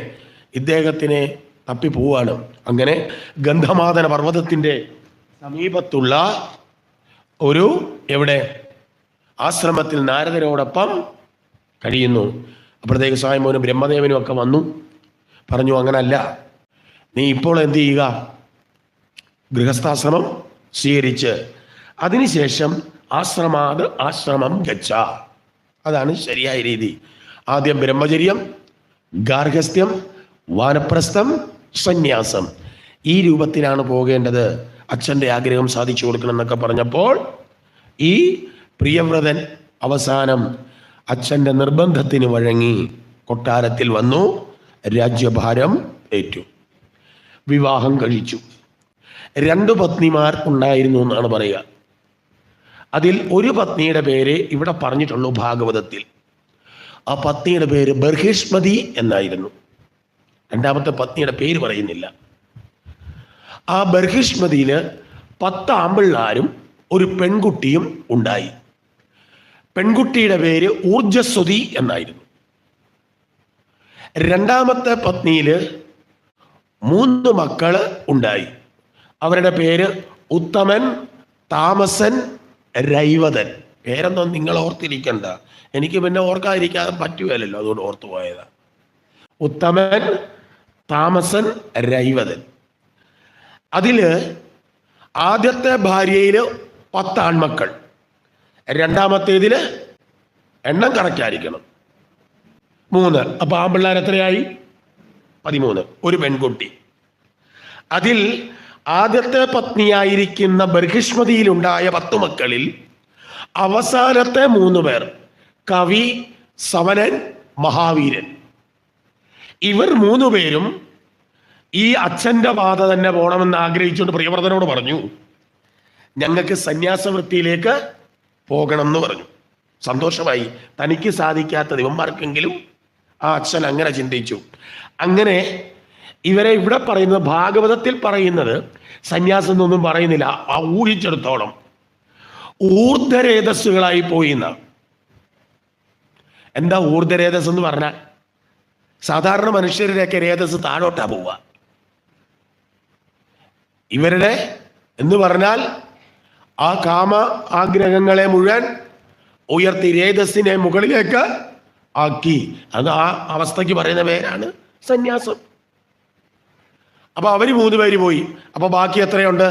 ഇദ്ദേഹത്തിനെ തപ്പിപ്പോവാണ്. അങ്ങനെ ഗന്ധമാദന പർവ്വതത്തിൻ്റെ സമീപത്തുള്ള ഒരു എവിടെ ആശ്രമത്തിൽ നാരദരോടൊപ്പം കഴിയുന്നു. അപ്പോഴത്തേക്ക് സ്വയംഭൂവനും ബ്രഹ്മദേവനും ഒക്കെ വന്നു. പറഞ്ഞു, അങ്ങനല്ല, നീ ഇപ്പോൾ എന്ത് ചെയ്യുക, ഗൃഹസ്ഥാശ്രമം സ്വീകരിച്ച് അതിനുശേഷം ആശ്രമം ഗച്ഛ. അതാണ് ശരിയായ രീതി. ആദ്യം ബ്രഹ്മചര്യം, ഗാർഹസ്ഥ്യം, വാനപ്രസ്ഥം, സന്യാസം. ഈ രൂപത്തിലാണ് പോകേണ്ടത്. അച്ഛൻ്റെ ആഗ്രഹം സാധിച്ചു കൊടുക്കണം എന്നൊക്കെ പറഞ്ഞപ്പോൾ ഈ പ്രിയവ്രതൻ അവസാനം അച്ഛൻ്റെ നിർബന്ധത്തിന് വഴങ്ങി കൊട്ടാരത്തിൽ വന്നു, രാജ്യഭാരം ഏറ്റു, വിവാഹം കഴിച്ചു. 2 പത്നിമാർ ഉണ്ടായിരുന്നു എന്നാണ് പറയുക. അതിൽ ഒരു പത്നിയുടെ പേര് ഇവിടെ പറഞ്ഞിട്ടുള്ളൂ ഭാഗവതത്തിൽ. ആ പത്നിയുടെ പേര് ബർഹിഷ്മതി എന്നായിരുന്നു. രണ്ടാമത്തെ പത്നിയുടെ പേര് പറയുന്നില്ല. ആ ബർഹിഷ്മതിയിൽ 10 ആമ്പിള്ളാരും ഒരു പെൺകുട്ടിയും ഉണ്ടായി. പെൺകുട്ടിയുടെ പേര് ഊർജസ്വതി എന്നായിരുന്നു. രണ്ടാമത്തെ പത്നിയിൽ 3 മക്കള് ഉണ്ടായി. അവരുടെ പേര് ഉത്തമൻ, താമസൻ, രൈവതൻ. പേരൊന്നും നിങ്ങൾ ഓർത്തിരിക്കണ്ട, എനിക്ക് പിന്നെ ഓർക്കാതിരിക്കാതെ പറ്റുകയല്ലോ, അതുകൊണ്ട് ഓർത്തു പോയതാ. ഉത്തമൻ, താമസൻ, രൈവതൻ. അതില് ആദ്യത്തെ ഭാര്യയിൽ 10 ആൺമക്കൾ, രണ്ടാമത്തേതില് എണ്ണം കറക്റ്റായിരിക്കണം 3. അപ്പൊ ആൺപിള്ളേർ എത്രയായി? 13. ഒരു പെൺകുട്ടി. അതിൽ ആദ്യത്തെ പത്നിയായിരിക്കുന്ന ബർഹിഷ്മതിയിലുണ്ടായ 10 മക്കളിൽ അവസാനത്തെ 3 പേർ കവി, സവനൻ, മഹാവീരൻ. ഇവർ 3 പേരും ഈ അച്ഛൻ്റെ പാത തന്നെ പോകണമെന്ന് ആഗ്രഹിച്ചുകൊണ്ട് പ്രിയവ്രതനോട് പറഞ്ഞു, ഞങ്ങൾക്ക് സന്യാസവൃത്തിയിലേക്ക് പോകണം എന്ന് പറഞ്ഞു. സന്തോഷമായി. തനിക്ക് സാധിക്കാത്ത ഇവന്മാർക്കെങ്കിലും ആ അച്ഛൻ അങ്ങനെ ചിന്തിച്ചു. അങ്ങനെ ഇവരെ ഇവിടെ പറയുന്നത്, ഭാഗവതത്തിൽ പറയുന്നത് സന്യാസം എന്നൊന്നും പറയുന്നില്ല, ആ ഊഹിച്ചെടുത്തോളം ഊർധ്വരേതസ്സുകളായി പോയിന്ന. എന്താ ഊർധ്വരേതസ് എന്ന് പറഞ്ഞാൽ? സാധാരണ മനുഷ്യരുടെയൊക്കെ രേതസ് താഴോട്ടാ പോവുക. ഇവരുടെ എന്ന് പറഞ്ഞാൽ ആ കാമ ആഗ്രഹങ്ങളെ മുഴുവൻ ഉയർത്തി രേതസ്സിനെ മുകളിലേക്ക് ആക്കി. അത് ആ അവസ്ഥയ്ക്ക് പറയുന്ന പേരാണ് സന്യാസം. അപ്പൊ അവര് 3 പേര് പോയി. അപ്പൊ ബാക്കി എത്രയുണ്ട്?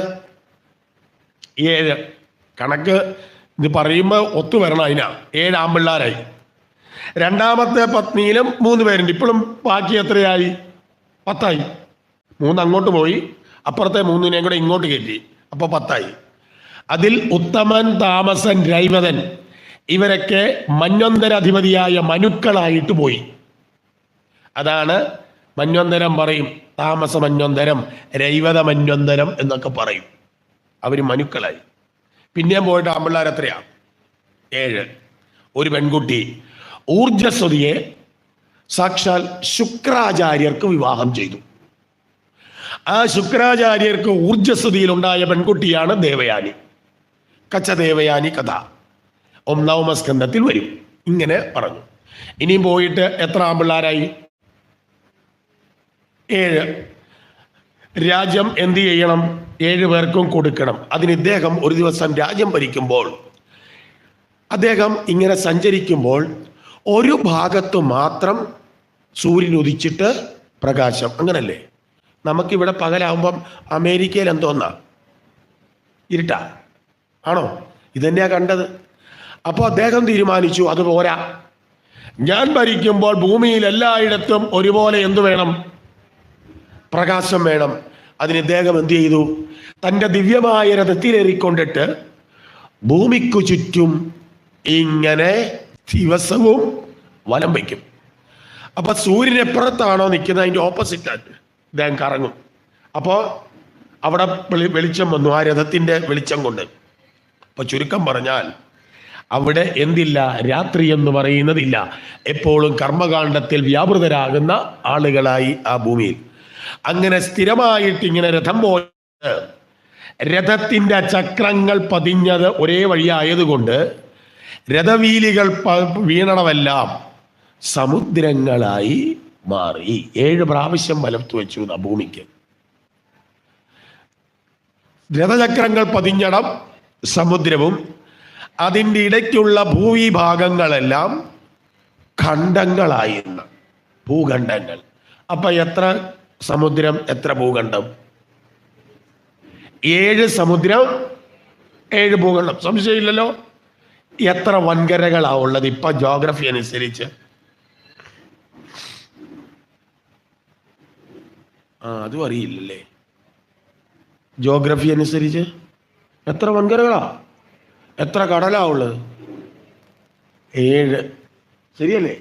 7. കണക്ക് ഇത് പറയുമ്പോൾ ഒത്തുവരണം. അതിനാ 7 ആമ്പിള്ളാരായി. രണ്ടാമത്തെ പത്നിയിലും 3 പേരുണ്ട്. ഇപ്പോഴും ബാക്കി എത്രയായി? 10 ആയി. 3 അങ്ങോട്ട് പോയി, അപ്പുറത്തെ 3-നെയും കൂടെ ഇങ്ങോട്ട് കയറ്റി, അപ്പൊ 10 ആയി. അതിൽ ഉത്തമൻ, താമസൻ, രൈവതൻ ഇവരൊക്കെ മന്വന്തരാധിപതിയായ മനുക്കളായിട്ട് പോയി. അതാണ് മന്വന്തരം പറയും, താമസ മന്വന്തരം, രൈവത മന്വന്തരം എന്നൊക്കെ പറയും. അവര് മനുക്കളായി. പിന്നെയും പോയിട്ട് ആമ്പിള്ളാർ എത്രയാ? 7. ഒരു പെൺകുട്ടി. ഊർജസ്വതിയെ സാക്ഷാൽ ശുക്രാചാര്യർക്ക് വിവാഹം ചെയ്തു. ആ ശുക്രാചാര്യർക്ക് ഊർജസ്വതിയിലുണ്ടായ പെൺകുട്ടിയാണ് ദേവയാനി. കച്ചദേവയാനി കഥ 1-ാം സ്കന്ധത്തിൽ വരും. ഇങ്ങനെ പറഞ്ഞു. ഇനിയും പോയിട്ട് എത്ര ആമ്പിള്ളാരായി? 7. രാജ്യം എന്ത് ചെയ്യണം? 7 പേർക്കും കൊടുക്കണം. അതിന് ഇദ്ദേഹം ഒരു ദിവസം രാജ്യം ഭരിക്കുമ്പോൾ, അദ്ദേഹം ഇങ്ങനെ സഞ്ചരിക്കുമ്പോൾ ഒരു ഭാഗത്ത് മാത്രം സൂര്യൻ ഉദിച്ചിട്ട് പ്രകാശം. അങ്ങനല്ലേ? നമുക്കിവിടെ പകലാവുമ്പം അമേരിക്കയിൽ എന്തോന്നാ ഇരുട്ടാ ആണോ? ഇതന്നെയാ കണ്ടത്. അപ്പോൾ അദ്ദേഹം തീരുമാനിച്ചു, അത് പോരാ, ഞാൻ ഭരിക്കുമ്പോൾ ഭൂമിയിൽ എല്ലായിടത്തും ഒരുപോലെ എന്തു വേണം? പ്രകാശം വേണം. അതിന് ഇദ്ദേഹം എന്ത് ചെയ്തു? തൻ്റെ ദിവ്യമായ രഥത്തിലേറിക്കൊണ്ടിട്ട് ഭൂമിക്കു ചുറ്റും ഇങ്ങനെ ദിവസവും വലം വയ്ക്കും. അപ്പൊ സൂര്യൻ എപ്പുറത്താണോ നിൽക്കുന്നത് അതിൻ്റെ ഓപ്പോസിറ്റായിട്ട് ഇദ്ദേഹം കറങ്ങും. അപ്പോൾ അവിടെ വെളിച്ചം വന്നു, ആ രഥത്തിൻ്റെ വെളിച്ചം കൊണ്ട്. അപ്പൊ ചുരുക്കം പറഞ്ഞാൽ അവിടെ എന്തില്ല? രാത്രി എന്ന് പറയുന്നതില്ല. എപ്പോഴും കർമ്മകാണ്ഡത്തിൽ വ്യാപൃതരാകുന്ന ആളുകളായി ആ ഭൂമിയിൽ. അങ്ങനെ സ്ഥിരമായിട്ട് ഇങ്ങനെ രഥം പോയത്, രഥത്തിൻ്റെ ചക്രങ്ങൾ പതിഞ്ഞത് ഒരേ വഴിയായതുകൊണ്ട് രഥവീലികൾ വീണണമെല്ലാം സമുദ്രങ്ങളായി മാറി. 7 പ്രാവശ്യം വലത്തു വെച്ചു ആ ഭൂമിക്ക്. രഥചക്രങ്ങൾ പതിഞ്ഞടം സമുദ്രവും അതിൻ്റെ ഇടയ്ക്കുള്ള ഭൂവിഭാഗങ്ങളെല്ലാം ഖണ്ഡങ്ങളായിരുന്നു, ഭൂഖണ്ഡങ്ങൾ. അപ്പൊ എത്ര സമുദ്രം, എത്ര ഭൂഖണ്ഡം? 7 സമുദ്രം, 7 ഭൂഖണ്ഡം. സംശയമില്ലല്ലോ. എത്ര വൻകരകളാ ഉള്ളത് ഇപ്പൊ ജോഗ്രഫി അനുസരിച്ച്? അതും അറിയില്ലല്ലേ. ജോഗ്രഫി അനുസരിച്ച് എത്ര വൻകരകളാ, എത്ര കടലാ ഉള്ളത്? 7. ശരിയല്ലേ?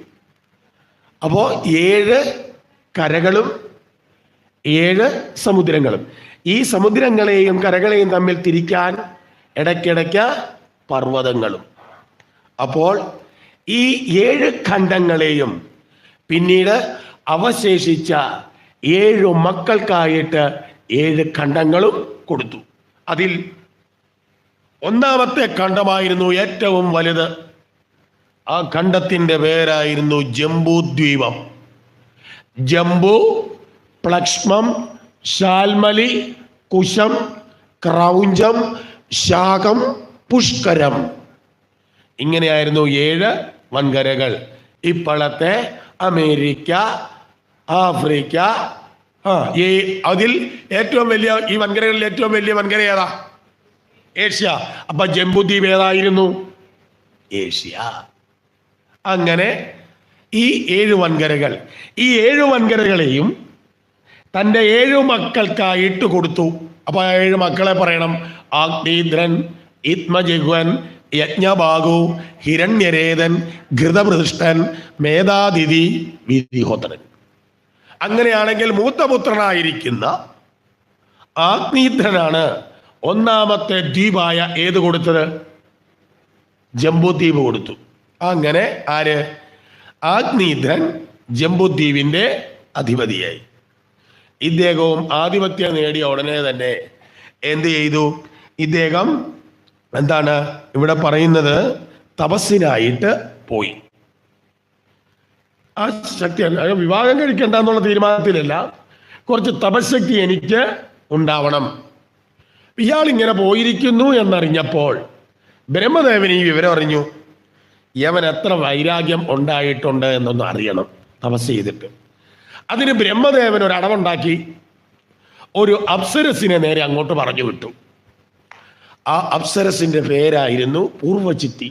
അപ്പോ 7 കരകളും 7 സമുദ്രങ്ങളും. ഈ സമുദ്രങ്ങളെയും കരകളെയും തമ്മിൽ തിരിക്കാൻ ഇടയ്ക്കിടയ്ക്ക് പർവ്വതങ്ങളും. അപ്പോൾ ഈ 7 ഖണ്ഡങ്ങളെയും പിന്നീട് അവശേഷിച്ച 7 മക്കൾക്കായിട്ട് 7 ഖണ്ഡങ്ങളും കൊടുത്തു. അതിൽ ഒന്നാമത്തെ ഖണ്ഡമായിരുന്നു ഏറ്റവും വലുത്. ആ ഖണ്ഡത്തിന്റെ പേരായിരുന്നു ജംബൂദ്വീപം. ജംബു, പ്ലക്ഷ്മം, ശാൽമലി, കുശം, ക്രൗഞ്ചം, ശാകം, പുഷ്കരം. ഇങ്ങനെയായിരുന്നു 7 വൻകരകൾ. ഇപ്പോഴത്തെ അമേരിക്ക, ആഫ്രിക്ക. അതിൽ ഏറ്റവും വലിയ, ഈ വൻകരകളിൽ ഏറ്റവും വലിയ വൻകര ഏതാ? ഏഷ്യ. അപ്പൊ ജംബുദ്വീപ് ഏതായിരുന്നു? ഏഷ്യ. അങ്ങനെ ഈ 7 വൻകരകൾ, ഈ 7 വൻകരകളെയും തൻ്റെ 7 മക്കൾക്കായിട്ട് കൊടുത്തു. അപ്പൊ 7 മക്കളെ പറയണം. ആഗ്നീദ്രൻ, ഇത്മജിഹ്വൻ, യജ്ഞബാഹു, ഹിരണ്യരേതൻ, ഘൃതപൃഷ്ടൻ, മേധാതിഥി, വിധിഹോത്രൻ. അങ്ങനെയാണെങ്കിൽ മൂത്തപുത്രനായിരിക്കുന്ന ആഗ്നീദ്രനാണ് ഒന്നാമത്തെ ദ്വീപായ ഏത് കൊടുത്തത്? ജംബുദ്വീപ് കൊടുത്തു. അങ്ങനെ ആര്? ആഗ്നീദ്രൻ ജംബുദ്വീപിന്റെ അധിപതിയായി. ഇദ്ദേഹവും ആധിപത്യം നേടിയ ഉടനെ തന്നെ എന്ത് ചെയ്തു? ഇദ്ദേഹം എന്താണ് ഇവിടെ പറയുന്നത്? തപസ്സിനായിട്ട് പോയി. ആ ശക്തി, വിവാഹം കഴിക്കണ്ട എന്നുള്ള തീരുമാനത്തിലല്ല, കുറച്ച് തപശക്തി എനിക്ക് ഉണ്ടാവണം. ഇയാൾ ഇങ്ങനെ പോയിരിക്കുന്നു എന്നറിഞ്ഞപ്പോൾ ബ്രഹ്മദേവൻ ഈ വിവരം അറിഞ്ഞു. യവൻ എത്ര വൈരാഗ്യം ഉണ്ടായിട്ടുണ്ട് എന്നൊന്ന് അറിയണം തപസ് ചെയ്തിട്ട്. അതിന് ബ്രഹ്മദേവൻ ഒരു അടവുണ്ടാക്കി ഒരു അപ്സരസിനെ നേരെ അങ്ങോട്ട് പറഞ്ഞു വിട്ടു. ആ അപ്സരസിന്റെ പേരായിരുന്നു പൂർവചിത്തി.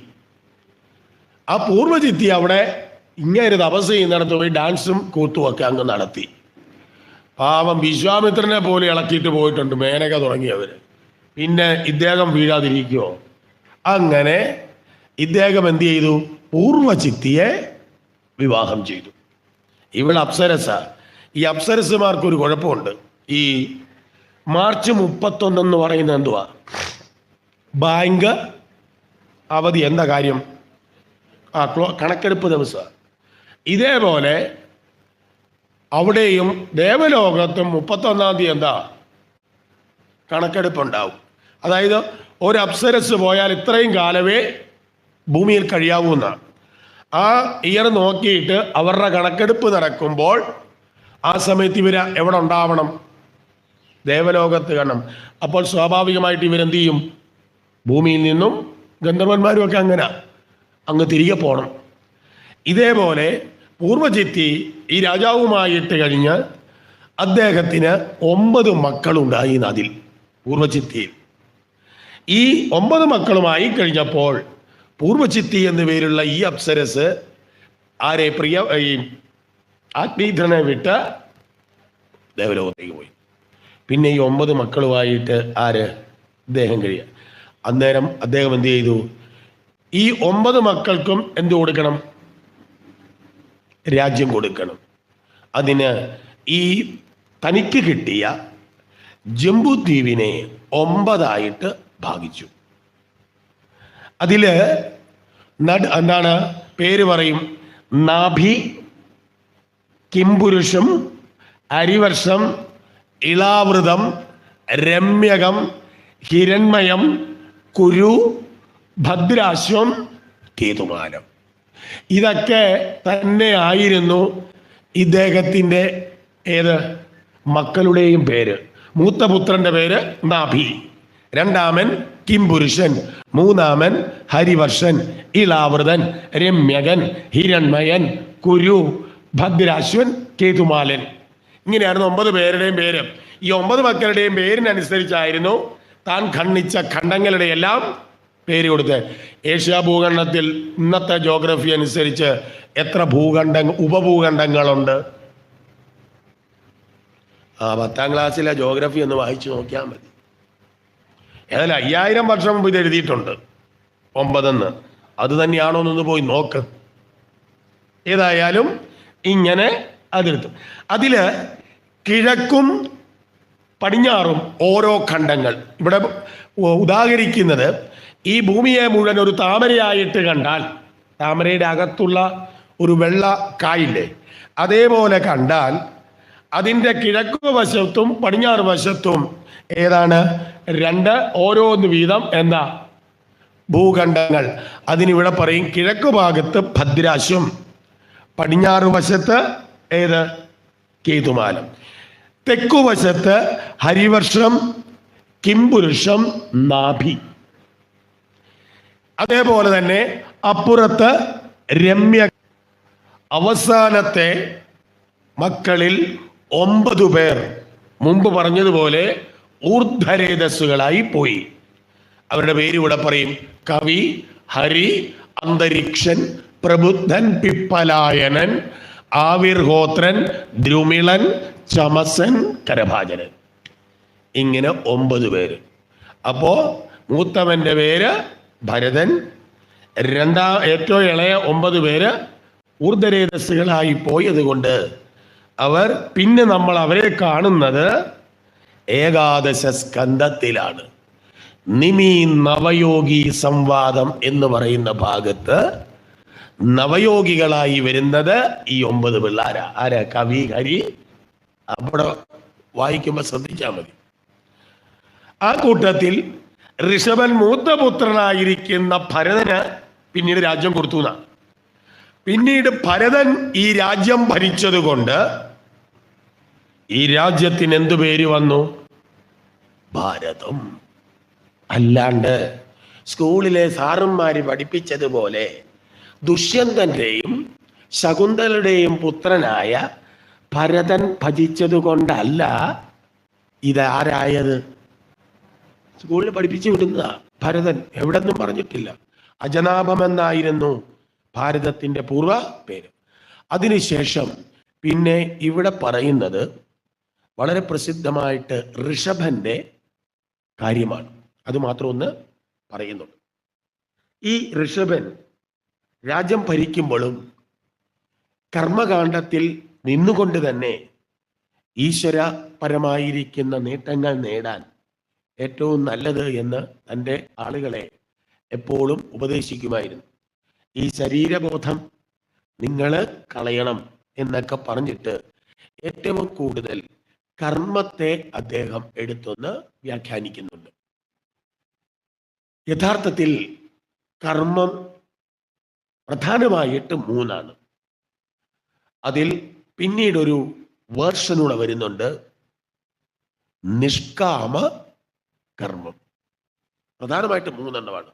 ആ പൂർവചിത്തി അവിടെ ഇങ്ങനെ തപസ് ചെയ്യുന്നിടത്ത് പോയി ഡാൻസും കൂത്തുമൊക്കെ അങ്ങ് നടത്തി. പാവം വിശ്വാമിത്രനെ പോലെ ഇളക്കിയിട്ട് പോയിട്ടുണ്ട് മേനക തുടങ്ങിയവര്. പിന്നെ ഇദ്ദേഹം വീഴാതിരിക്കുമോ? അങ്ങനെ ഇദ്ദേഹം എന്ത് ചെയ്തു? പൂർവചിത്തിയെ വിവാഹം ചെയ്തു. ഇവിടെ അപ്സരസ. ഈ അപ്സരസുമാർക്കൊരു കുഴപ്പമുണ്ട്. ഈ മാർച്ച് 31 എന്ന് പറയുന്നത് എന്തുവാ? ബാങ്ക് അവധി. എന്താ കാര്യം? കണക്കെടുപ്പ് ദിവസം. ഇതേപോലെ അവിടെയും ദേവലോകത്തും 31-ാം തീയതി എന്താ? കണക്കെടുപ്പുണ്ടാവും. അതായത് ഒരു അപ്സരസ് പോയാൽ ഇത്രയും കാലമേ ഭൂമിയിൽ കഴിയാവൂ എന്നാണ്. ആ ഇയർ നോക്കിയിട്ട് അവരുടെ കണക്കെടുപ്പ് നടക്കുമ്പോൾ ആ സമയത്ത് ഇവർ എവിടെ ഉണ്ടാവണം? ദേവലോകത്ത് കാണണം. അപ്പോൾ സ്വാഭാവികമായിട്ട് ഇവരെന്ത് ചെയ്യും? ഭൂമിയിൽ നിന്നും ഗന്ധർവന്മാരും ഒക്കെ അങ്ങനെ അങ്ങ് തിരികെ പോകണം. ഇതേപോലെ പൂർവചിത്തി ഈ രാജാവുമായിട്ട് കഴിഞ്ഞ് അദ്ദേഹത്തിന് 9 മക്കളുണ്ടായി അതിൽ, പൂർവചിത്തിയിൽ. ഈ 9 മക്കളുമായി കഴിഞ്ഞപ്പോൾ പൂർവചിത്തി എന്നു പേരുള്ള ഈ അപ്സരസ് ആരെ? ഈ ആഗ്നീദ്രനെ വിട്ട് ദേവലോകത്തേക്ക് പോയി. പിന്നെ ഈ 9 മക്കളുമായിട്ട് ആര്? അദ്ദേഹം കഴിയുക. അന്നേരം അദ്ദേഹം എന്ത് ചെയ്തു? ഈ 9 മക്കൾക്കും എന്ത് കൊടുക്കണം? രാജ്യം കൊടുക്കണം. അതിന് ഈ തനിക്ക് കിട്ടിയ ജംബുദ്വീപിനെ 9 ഭാഗിച്ചു. അതില് എന്താണ് പേര് പറയും? നാഭി, കിംപുരുഷം, അരിവർഷം, ഇളാവൃതം, രമ്യകം, ഹിരൺമയം, കുരു, ഭദ്രാശ്വം, കേതുമാനം. ഇതൊക്കെ തന്നെ ആയിരുന്നു ഇദ്ദേഹത്തിൻ്റെ ഏത് മക്കളുടെയും പേര്. മൂത്തപുത്രന്റെ പേര് നാഭി, രണ്ടാമൻ കിംപുരുഷൻ, മൂന്നാമൻ ഹരിവർഷൻ, ഇളാവൃതൻ, രമ്യകൻ, ഹിരൺമയൻ, കുരു, ഭദ്രാശ്വൻ, കേതുമാലൻ. ഇങ്ങനെയായിരുന്നു 9 പേരുടെയും പേര്. ഈ 9 മക്കളുടെയും പേരിനനുസരിച്ചായിരുന്നു താൻ ഖണ്ഡിച്ച ഖണ്ഡങ്ങളുടെ എല്ലാം പേര് കൊടുത്ത്. ഏഷ്യ ഭൂഖണ്ഡത്തിൽ ഇന്നത്തെ ജോഗ്രഫി അനുസരിച്ച് എത്ര ഉപഭൂഖണ്ഡങ്ങളുണ്ട്? 10ാം ക്ലാസ്സിലെ ജോഗ്രഫി ഒന്ന് വായിച്ചു നോക്കിയാൽ മതി. ഏതായാലും 5000 വർഷം മുമ്പ് ഇത് എഴുതിയിട്ടുണ്ട് 9. അത് തന്നെയാണോ എന്നൊന്ന് പോയി നോക്ക്. ഏതായാലും ഇങ്ങനെ അതെടുത്തു. അതില് കിഴക്കും പടിഞ്ഞാറും ഓരോ ഖണ്ഡങ്ങൾ. ഇവിടെ ഉദാഹരിക്കുന്നത് ഈ ഭൂമിയെ മുഴുവൻ ഒരു താമരയായിട്ട് കണ്ടാൽ, താമരയുടെ അകത്തുള്ള ഒരു വെള്ള കായില്ലേ, അതേപോലെ കണ്ടാൽ അതിൻ്റെ കിഴക്ക് വശത്തും പടിഞ്ഞാറ് വശത്തും ഏതാണ് 2 ഓരോന്ന് വീതം എന്താ ഭൂഖണ്ഡങ്ങൾ. അതിനിവിടെ പറയും കിഴക്ക് ഭാഗത്ത് ഭദ്രാശ്വം, പടിഞ്ഞാറ് വശത്ത് ഏത് കേതുമാലം, തെക്കുവശത്ത് ഹരിവർഷം, കിംപുരുഷം, നാഭി. അതേപോലെ തന്നെ അപ്പുറത്ത് രമ്യ. അവസാനത്തെ മക്കളിൽ 9 പേർ മുമ്പ് പറഞ്ഞതുപോലെ ഊർധ്വരേതസ്സുകളായി പോയി. അവരുടെ പേര് ഇവിടെ പറയും: കവി, ഹരി, അന്തരീക്ഷൻ, പ്രബുദ്ധൻ, പിപ്പലായനൻ, ആവിർഹോത്രൻ, ദ്രുമിളൻ, ചമസൻ, കരഭാജനൻ. ഇങ്ങനെ 9 പേര്. അപ്പോ മൂത്തവന്റെ പേര് ഭരതൻ, ഏറ്റവും ഇളയ 9 പേര് ഊർധ്വരേതസ്സുകളായി പോയത് കൊണ്ട് അവർ പിന്നെ നമ്മൾ അവരെ കാണുന്നത് ഏകാദശ സ്കന്ധത്തിലാണ്. നിമി നവയോഗി സംവാദം എന്ന് പറയുന്ന ഭാഗത്ത് നവയോഗികളായി വരുന്നത് ഈ 9 പിള്ളാരാ. ആരാ? കവി, ഹരി. അവിടെ വായിക്കുമ്പോൾ ശ്രദ്ധിച്ചാൽ മതി. ആ കൂട്ടത്തിൽ ഋഷഭൻ മൂത്തപുത്രനായിരിക്കുന്ന ഭരതന് പിന്നീട് രാജ്യം കൊടുത്തു. പിന്നീട് ഭരതൻ ഈ രാജ്യം ഭരിച്ചത് കൊണ്ട് ഈ രാജ്യത്തിന് എന്തു പേര് വന്നു? ഭാരതം. അല്ലാണ്ട് സ്കൂളിലെ സാറന്മാര് പഠിപ്പിച്ചതുപോലെ ദുഷ്യന്തന്റെയും ശകുന്തലയുടെയും പുത്രനായ ഭരതൻ ഭജിച്ചത് കൊണ്ടല്ല ഇതാരായത്. സ്കൂളിൽ പഠിപ്പിച്ചു വിടുന്ന ഭരതൻ എവിടെന്നും പറഞ്ഞിട്ടില്ല. അജനാഭമെന്നായിരുന്നു ഭാരതത്തിന്റെ പൂർവ്വ പേര്. അതിനുശേഷം പിന്നെ ഇവിടെ പറയുന്നത് വളരെ പ്രസിദ്ധമായിട്ട് ഋഷഭന്റെ കാര്യമാണ്. അത് മാത്രം ഒന്ന് പറയുന്നുണ്ട്. ഈ ഋഷഭൻ രാജ്യം ഭരിക്കുമ്പോഴും കർമ്മകാണ്ഡത്തിൽ നിന്നുകൊണ്ട് തന്നെ ഈശ്വരപരമായിരിക്കുന്ന നേട്ടങ്ങൾ നേടാൻ ഏറ്റവും നല്ലത് എന്ന് തൻ്റെ ആളുകളെ എപ്പോഴും ഉപദേശിക്കുമായിരുന്നു. ഈ ശരീരബോധം നിങ്ങൾ കളയണം എന്നൊക്കെ പറഞ്ഞിട്ട് ഏറ്റവും കൂടുതൽ കർമ്മത്തെ അദ്ദേഹം എടുത്തൊന്ന് വ്യാഖ്യാനിക്കുന്നുണ്ട്. യഥാർത്ഥത്തിൽ കർമ്മം പ്രധാനമായിട്ട് 3. അതിൽ പിന്നീടൊരു വേർഷനൂടെ വരുന്നുണ്ട്, നിഷ്കാമ കർമ്മം. പ്രധാനമായിട്ട് 3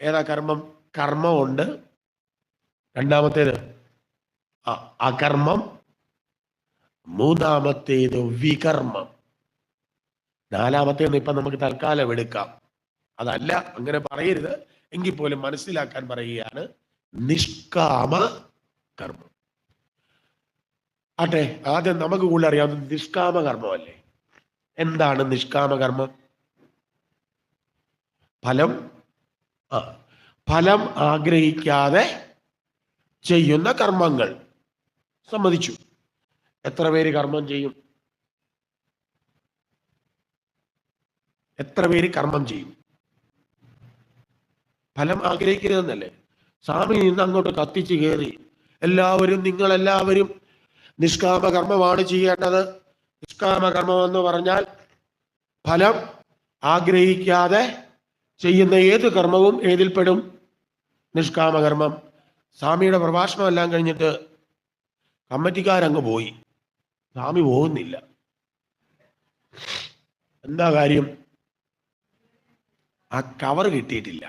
ഏതാ കർമ്മം? കർമ്മമുണ്ട്, രണ്ടാമത്തേത് അകർമ്മം, മൂന്നാമത്തേത് വികർമ്മം, നാലാമത്തേത് ഇപ്പൊ നമുക്ക് തൽക്കാലം എടുക്കാം. അതല്ല, അങ്ങനെ പറയരുത്, എങ്കിൽ പോലും മനസ്സിലാക്കാൻ പറയുകയാണ് നിഷ്കാമ കർമ്മം. ആട്ടെ, ആദ്യം നമുക്ക് കൂടുതൽ അറിയാവുന്നത് നിഷ്കാമ കർമ്മമല്ലേ. എന്താണ് നിഷ്കാമ കർമ്മം? ഫലം ആഗ്രഹിക്കാതെ ചെയ്യുന്ന കർമ്മങ്ങൾ. സമ്മതിച്ചു. എത്ര പേര് കർമ്മം ചെയ്യും? എത്ര പേര് കർമ്മം ചെയ്യും? ഫലം ആഗ്രഹിക്കരുതെന്നല്ലേ. സ്വാമി നിന്ന് അങ്ങോട്ട് കത്തിച്ച് കയറി നിങ്ങളെല്ലാവരും നിഷ്കാമ കർമ്മമാണ് ചെയ്യേണ്ടത്. നിഷ്കാമ കർമ്മം എന്ന് പറഞ്ഞാൽ ഫലം ആഗ്രഹിക്കാതെ ചെയ്യുന്ന ഏത് കർമ്മവും ഏതിൽപ്പെടും? നിഷ്കാമ കർമ്മം. സ്വാമിയുടെ പ്രഭാഷണം എല്ലാം കഴിഞ്ഞിട്ട് കമ്മിറ്റിക്കാരങ്ങ് പോയി, സ്വാമി പോകുന്നില്ല. എന്താ കാര്യം? ആ കവർ കിട്ടിയിട്ടില്ല.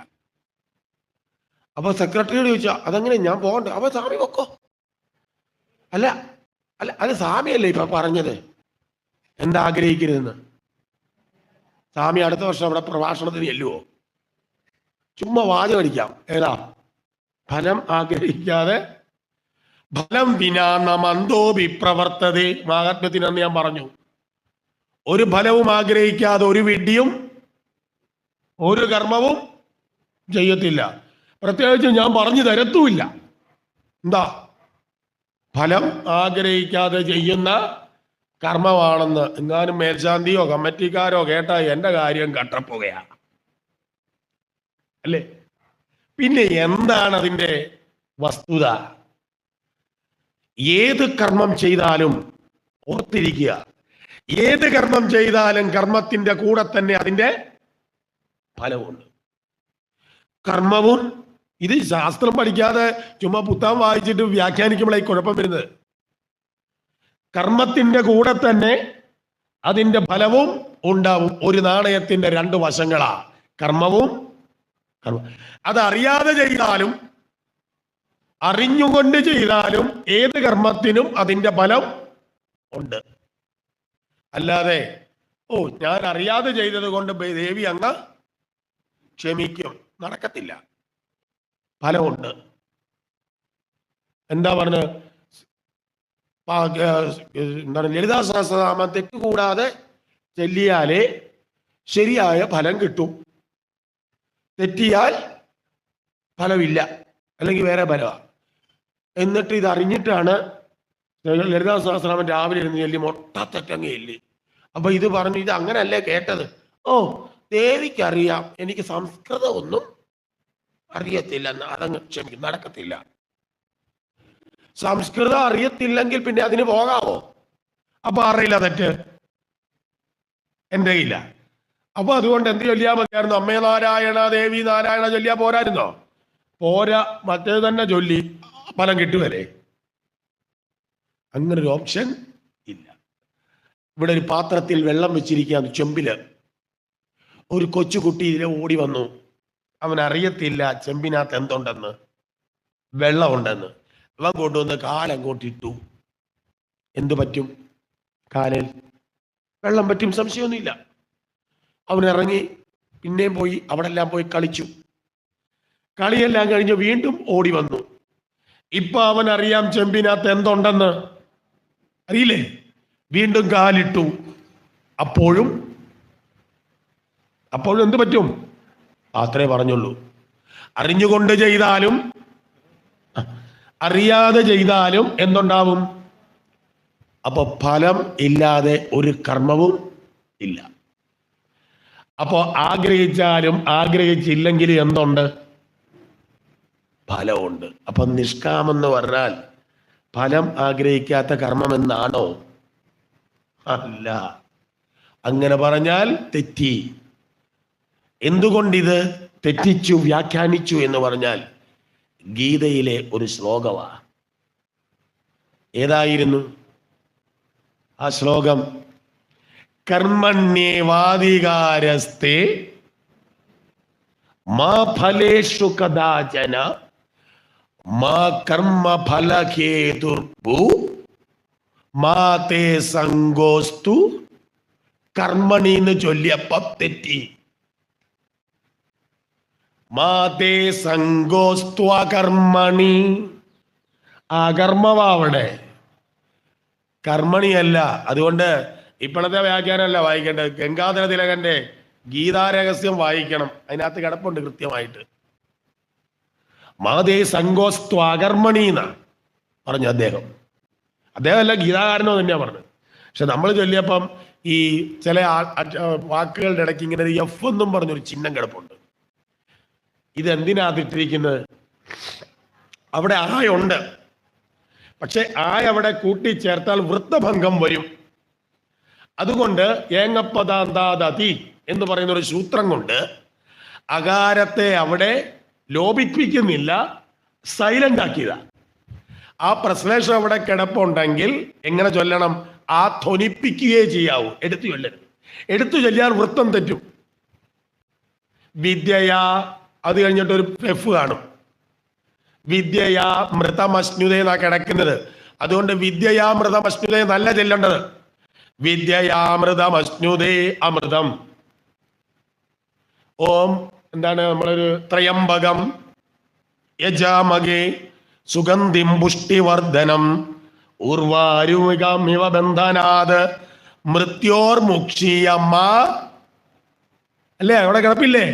അപ്പൊ സെക്രട്ടറിയോട് ചോദിച്ചാ അതെങ്ങനെ ഞാൻ പോകണ്ട? അപ്പൊ സ്വാമി വെക്കോ. അല്ല അല്ല അത് സ്വാമിയല്ലേ ഇപ്പൊ പറഞ്ഞത് എന്താ ആഗ്രഹിക്കരുതെന്ന്? സ്വാമി അടുത്ത വർഷം അവിടെ പ്രഭാഷണത്തിന് ചെല്ലുവോ? ചുമ്മാ വാചകം അടിക്കാം. ഏതാ? ഫലം ആഗ്രഹിക്കാതെ ഫലം വിനാ നമന്തോ വിപ്രവർത്തതേ. മാഹാത്മ്യത്തിനെന്ന് ഞാൻ പറഞ്ഞു, ഒരു ഫലവും ആഗ്രഹിക്കാതെ ഒരു വിഡ്ഢിയും ഒരു കർമ്മവും ചെയ്യത്തില്ല. പ്രത്യേകിച്ച് ഞാൻ പറഞ്ഞു തരത്തുമില്ല. എന്താ? ഫലം ആഗ്രഹിക്കാതെ ചെയ്യുന്ന കർമ്മമാണെന്ന് എങ്ങാനും മേൽശാന്തിയോ കമ്മിറ്റിക്കാരോ കേട്ടാ എന്റെ കാര്യം കട്ടപ്പുകയാണ് അല്ലേ? പിന്നെ എന്താണ് അതിന്റെ വസ്തുത? ഏത് കർമ്മം ചെയ്താലും ഓർത്തിരിക്കുക, ഏത് കർമ്മം ചെയ്താലും കർമ്മത്തിന്റെ കൂടെ തന്നെ അതിന്റെ ഫലമുണ്ട്. കർമ്മവും ഇത് ശാസ്ത്രം പഠിക്കാതെ ചുമ്മാ പുസ്തകം വായിച്ചിട്ട് വ്യാഖ്യാനിക്കുമ്പോഴായി കുഴപ്പം വരുന്നത്. കർമ്മത്തിന്റെ കൂടെ തന്നെ അതിന്റെ ഫലവും ഉണ്ടാവും. ഒരു നാണയത്തിന്റെ രണ്ട് വശങ്ങളാ കർമ്മവും അതറിയാതെ ചെയ്താലും അറിഞ്ഞുകൊണ്ട് ചെയ്താലും ഏത് കർമ്മത്തിനും അതിന്റെ ഫലം ഉണ്ട്. അല്ലാതെ ഓ ഞാൻ അറിയാതെ ചെയ്തത് കൊണ്ട് ദേവി അങ്ങ് ക്ഷമിക്കും, നടക്കത്തില്ല. ഫലമുണ്ട്. എന്താ പറഞ്ഞത്? എന്താണ് ലളിതാ സഹസ്രനാമം തെറ്റുകൂടാതെ ചൊല്ലിയാലേ ശരിയായ ഫലം കിട്ടും. തെറ്റിയാൽ ഫലമില്ല, അല്ലെങ്കിൽ വേറെ ഫലമാണ്. എന്നിട്ട് ഇത് അറിഞ്ഞിട്ടാണ് ലളിതാ സഹസ്രനാമം രാവിലെ ഇരുന്ന് ചൊല്ലി മൊട്ടത്തെറ്റങ്ങ് ചൊല്ലി. അപ്പൊ ഇത് പറഞ്ഞു ഇത് അങ്ങനല്ലേ കേട്ടത്. ഓ ദേവിക്കറിയാം എനിക്ക് സംസ്കൃതം ഒന്നും അറിയത്തില്ല, അതങ്ങ് ക്ഷമിക്കും, നടക്കത്തില്ല. സംസ്കൃതം അറിയത്തില്ലെങ്കിൽ പിന്നെ അതിന് പോകാമോ? അപ്പൊ അറിയില്ല, തെറ്റ് എൻ്റെ കയ്യില്ല. അപ്പൊ അതുകൊണ്ട് എന്ത് ചൊല്ലിയാ മതിയായിരുന്നു? അമ്മേ നാരായണ ദേവി നാരായണ ചൊല്ലിയാ പോരായിരുന്നോ? പോരാ, മറ്റേത് തന്നെ ചൊല്ലി ഫലം കിട്ടുവരെ. അങ്ങനെ ഒരു ഓപ്ഷൻ ഇല്ല. ഇവിടെ ഒരു പാത്രത്തിൽ വെള്ളം വെച്ചിരിക്കുകയാണ്, ചെമ്പില്. ഒരു കൊച്ചുകുട്ടി ഇതിലെ ഓടി വന്നു. അവൻ അറിയത്തില്ല ചെമ്പിനകത്ത് എന്തുണ്ടെന്ന്, വെള്ളമുണ്ടെന്ന്. അവൻ കൊണ്ടുവന്ന് കാലങ്ങോട്ടിട്ടു. എന്തു പറ്റും? കാലിൽ വെള്ളം പറ്റും, സംശയമൊന്നുമില്ല. അവൻ ഇറങ്ങി പിന്നെയും പോയി അവിടെ എല്ലാം പോയി കളിച്ചു. കളിയെല്ലാം കഴിഞ്ഞ് വീണ്ടും ഓടി വന്നു. ഇപ്പൊ അവൻ അറിയാം ചെമ്പിനകത്ത് എന്തുണ്ടെന്ന്, അറിയില്ലേ? വീണ്ടും കാലിട്ടു. അപ്പോഴും എന്ത് പറ്റും? അത്രേ പറഞ്ഞുള്ളൂ. അറിഞ്ഞുകൊണ്ട് ചെയ്താലും അറിയാതെ ചെയ്താലും എന്തുണ്ടാവും? അപ്പൊ ഫലം ഇല്ലാതെ ഒരു കർമ്മവും ഇല്ല. അപ്പോ ആഗ്രഹിച്ചാലും ആഗ്രഹിച്ചില്ലെങ്കിലും എന്തുണ്ട്? ഫലമുണ്ട്. അപ്പൊ നിഷ്കാമെന്ന് പറഞ്ഞാൽ ഫലം ആഗ്രഹിക്കാത്ത കർമ്മം എന്നാണോ? അല്ല. അങ്ങനെ പറഞ്ഞാൽ തെറ്റി. എന്തുകൊണ്ടിത് തെറ്റിച്ചു വ്യാഖ്യാനിച്ചു എന്ന് പറഞ്ഞാൽ ഗീതയിലെ ഒരു ശ്ലോകമാ. ഏതായിരുന്നു ആ ശ്ലോകം? കർമ്മണ്യേവാധികാരസ്തേ മാ ഫലേഷു കദാചന മാ കർമ്മഫലഹേതുർഭൂ മാ തേ സംഗോസ്തു കർമ്മണി എന്ന് ചൊല്ലിയപ്പം തെറ്റി. മാ തേ സംഗോസ്ത്വ കർമ്മണി. ആ കർമ്മവാവിടെ, കർമ്മണിയല്ല. അതുകൊണ്ട് ഇപ്പോഴത്തെ വ്യാഖ്യാനമല്ല വായിക്കേണ്ടത്. ഗംഗാധര തിലകന്റെ ഗീതാരഹസ്യം വായിക്കണം, അതിനകത്ത് കിടപ്പുണ്ട് കൃത്യമായിട്ട്. മാതേ സംഗോസ്ത്വ അകർമ്മണി എന്നാ പറഞ്ഞു അദ്ദേഹം. അല്ല ഗീതാകാരനോ തന്നെയാ പറഞ്ഞത്. പക്ഷെ നമ്മൾ ചൊല്ലിയപ്പം ഈ ചില വാക്കുകളുടെ ഇടയ്ക്ക് ഇങ്ങനെ എഫ് എന്നും പറഞ്ഞൊരു ചിഹ്നം കിടപ്പുണ്ട്. ഇതെന്തിനകത്തിട്ടിരിക്കുന്നത്? അവിടെ ആയുണ്ട്, പക്ഷെ അവിടെ കൂട്ടിച്ചേർത്താൽ വൃത്തഭംഗം വരും. അതുകൊണ്ട് ഏങ്ങപ്പദാന്താദതി എന്ന് പറയുന്ന ഒരു സൂത്രം കൊണ്ട് അകാരത്തെ അവിടെ ലോപിപ്പിക്കുന്നില്ല, സൈലന്റ് ആക്കിയതാ. ആ പ്രശ്ലേഷം അവിടെ കിടപ്പുണ്ടെങ്കിൽ എങ്ങനെ ചൊല്ലണം? ആ ധ്വനിപ്പിക്കുകയേ ചെയ്യാവൂ, എടുത്തു ചൊല്ലരുത്. എടുത്തു ചൊല്ലിയാൽ വൃത്തം തെറ്റും. വിദ്യയാ, അത് കഴിഞ്ഞിട്ട് ഒരു എഫ് കാണും. വിദ്യയാ മൃതമശ്നുതേ എന്നാ കിടക്കുന്നത്. അതുകൊണ്ട് വിദ്യയാ മൃതമശ്നുതേ നല്ല ചെല്ലേണ്ടത്. വിദ്യയാമൃതമശ്നുതേ അമൃതം. ഓം എന്താണ് നമ്മളൊരു ത്രയംബകം യജാമഗേ സുഗന്ധിം പുഷ്ടിവർദ്ധനം ഊർവാരുമികമിവ ബന്ധനാത് മൃത്യോർമുക്ഷീയമ്മ. അല്ലേ, അവിടെ കിടപ്പില്ലേ?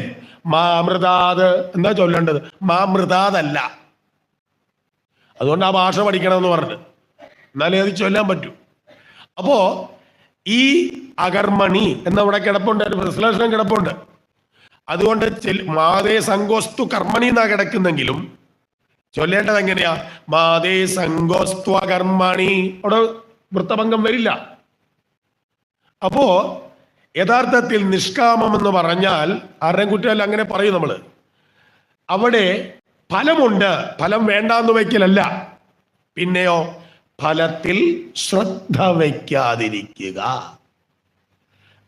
മാമൃതാത് എന്താ ചൊല്ലേണ്ടത്? മാമൃതാതല്ല. അതുകൊണ്ട് ആ ഭാഷ പഠിക്കണമെന്ന് പറഞ്ഞു, എന്നാലേ അത് ചൊല്ലാൻ പറ്റൂ. അപ്പോ ഈ അകർമ്മണി എന്നവിടെ കിടപ്പുണ്ട്, വിശ്ലേഷണം കിടപ്പുണ്ട്. അതുകൊണ്ട് മാതേ സംഗോസ്തു കർമ്മണി എന്നാ കിടക്കുന്നെങ്കിലും ചൊല്ലേണ്ടത് എങ്ങനെയാ? മാതേ സംഗോസ്തു അകർമ്മണി. അവിടെ വൃത്തഭംഗം വരില്ല. അപ്പോ യഥാർത്ഥത്തിൽ നിഷ്കാമം എന്ന് പറഞ്ഞാൽ ആരുടെയും കുറ്റമല്ല, അങ്ങനെ പറയും നമ്മള്. അവിടെ ഫലമുണ്ട്, ഫലം വേണ്ടാന്ന് വയ്ക്കലല്ല. പിന്നെയോ ഫലത്തിൽ ശ്രദ്ധ വയ്ക്കാതിരിക്കുക.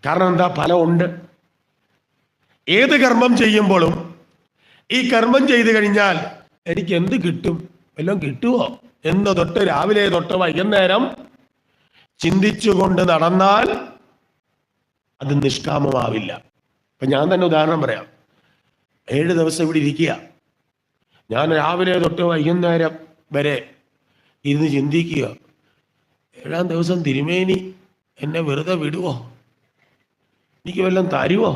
കാരണം എന്താ? ഫലമുണ്ട്. ഏത് കർമ്മം ചെയ്യുമ്പോഴും ഈ കർമ്മം ചെയ്തു കഴിഞ്ഞാൽ എനിക്ക് എന്ത് കിട്ടും, വല്ലതും കിട്ടുമോ എന്ന് തൊട്ട് രാവിലെ തൊട്ട് വൈകുന്നേരം ചിന്തിച്ചുകൊണ്ട് നടന്നാൽ അത് നിഷ്കാമമാവില്ല. ഇപ്പൊ ഞാൻ തന്നെ ഉദാഹരണം പറയാം. 7 ദിവസം ഇവിടെ ഇരിക്കുക. ഞാൻ രാവിലെ തൊട്ട് വൈകുന്നേരം വരെ ഇരുന്ന് ചിന്തിക്കുക, 7-ാം ദിവസം തിരുമേനി എന്നെ വെറുതെ വിടുവോ, എനിക്ക് വല്ലതും തരുവോ?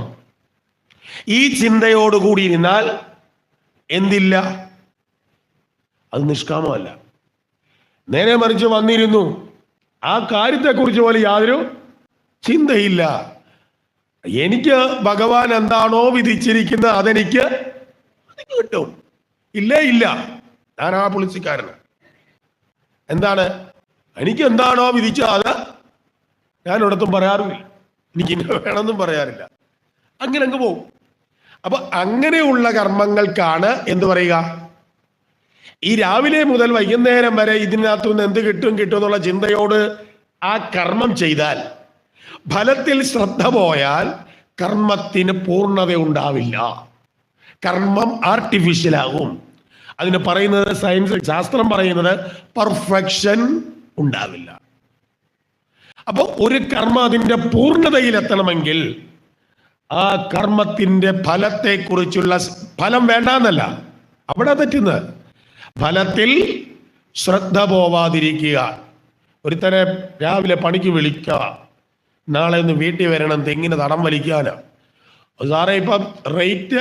ഈ ചിന്തയോടുകൂടി ഇരുന്നാൽ എന്തില്ല? അത് നിഷ്കാമമല്ല. നേരെ മറിച്ച് വന്നിരുന്നു, ആ കാര്യത്തെക്കുറിച്ച് പോലും യാതൊരു ചിന്തയില്ല. എനിക്ക് ഭഗവാൻ എന്താണോ വിധിച്ചിരിക്കുന്നത് അതെനിക്ക് കിട്ടും, ഇല്ലേ ഇല്ല. ഞാൻ ആ പുളിച്ചിക്കാരന്. എന്താണ് എനിക്ക് എന്താണോ വിധിച്ചത് അത് ഞാൻ ഒരിടത്തും പറയാറില്ല, എനിക്ക് ഇന്ന വേണമെന്നും പറയാറില്ല. അങ്ങനെ അങ്ങ് പോകും. അപ്പൊ അങ്ങനെയുള്ള കർമ്മങ്ങൾക്കാണ് എന്ത് പറയുക? ഈ രാവിലെ മുതൽ വൈകുന്നേരം വരെ ഇതിനകത്തുനിന്ന് എന്ത് കിട്ടും എന്നുള്ള ചിന്തയോട് ആ കർമ്മം ചെയ്താൽ, ഫലത്തിൽ ശ്രദ്ധ പോയാൽ കർമ്മത്തിന് പൂർണ്ണത ഉണ്ടാവില്ല. കർമ്മം ആർട്ടിഫിഷ്യലാകും. അതിന് പറയുന്നത് സയൻസ്, ശാസ്ത്രം പറയുന്നത് പെർഫെക്ഷൻ ഉണ്ടാവില്ല. അപ്പൊ ഒരു കർമ്മം അതിന്റെ പൂർണ്ണതയിലെത്തണമെങ്കിൽ ആ കർമ്മത്തിന്റെ ഫലത്തെക്കുറിച്ചുള്ള ഫലം വേണ്ടാന്നല്ല അവിടെ തെറ്റുന്നത്, ഫലത്തിൽ ശ്രദ്ധ പോവാതിരിക്കുക. ഒരുത്തനെ രാവിലെ പണിക്ക് വിളിക്കുക, നാളെ ഒന്ന് വീട്ടിൽ വരണം, തെങ്ങിന് തടം വലിക്കാനാ. സാറേ ഇപ്പം റേറ്റ്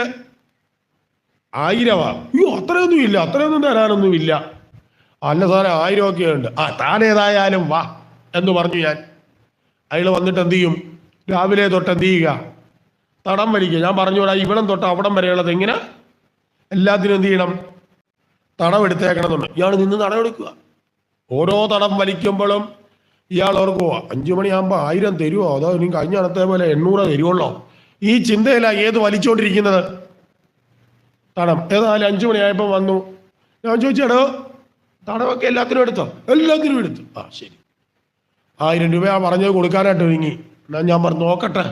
1000. അയ്യോ അത്രയൊന്നും ഇല്ല, അത്രയൊന്നും തരാനൊന്നും ഇല്ല. അല്ല സാറേ 1000 ഒക്കെ ഉണ്ട്. താനേതായാലും വാ എന്ന് പറഞ്ഞു ഞാൻ. അയാൾ വന്നിട്ട് എന്ത് ചെയ്യും? രാവിലെ തൊട്ട് എന്ത് ചെയ്യുക? തടം വലിക്കുക. ഞാൻ പറഞ്ഞുകൂടാ, ഇവിടം തൊട്ട് അവിടം വരെയുള്ളത് എങ്ങനെ എല്ലാത്തിനും എന്ത് ചെയ്യണം? തടം എടുത്തേക്കണമെന്നുണ്ട്. ഇയാൾ നിന്ന് തടം എടുക്കുക. ഓരോ തടം വലിക്കുമ്പോഴും ഇയാൾ ഓർക്കുക, 5 മണിയാകുമ്പോൾ 1000 തരുമോ, അതോ ഇനി കഴിഞ്ഞ അടുത്തേ പോലെ 800 തരുവുള്ളോ? ഈ ചിന്തയിലാണ് ഏത് വലിച്ചുകൊണ്ടിരിക്കുന്നത്? തടം. ഏതായാലും 5 മണിയായപ്പോൾ വന്നു. ഞാൻ ചോദിച്ചേടോ തടമൊക്കെ എല്ലാത്തിനും എടുത്തോ? എല്ലാത്തിനും എടുത്തു. ശരി, 1000 രൂപ പറഞ്ഞത് കൊടുക്കാനായിട്ട് ഒരുങ്ങി. എന്നാ ഞാൻ പറഞ്ഞു നോക്കട്ടെ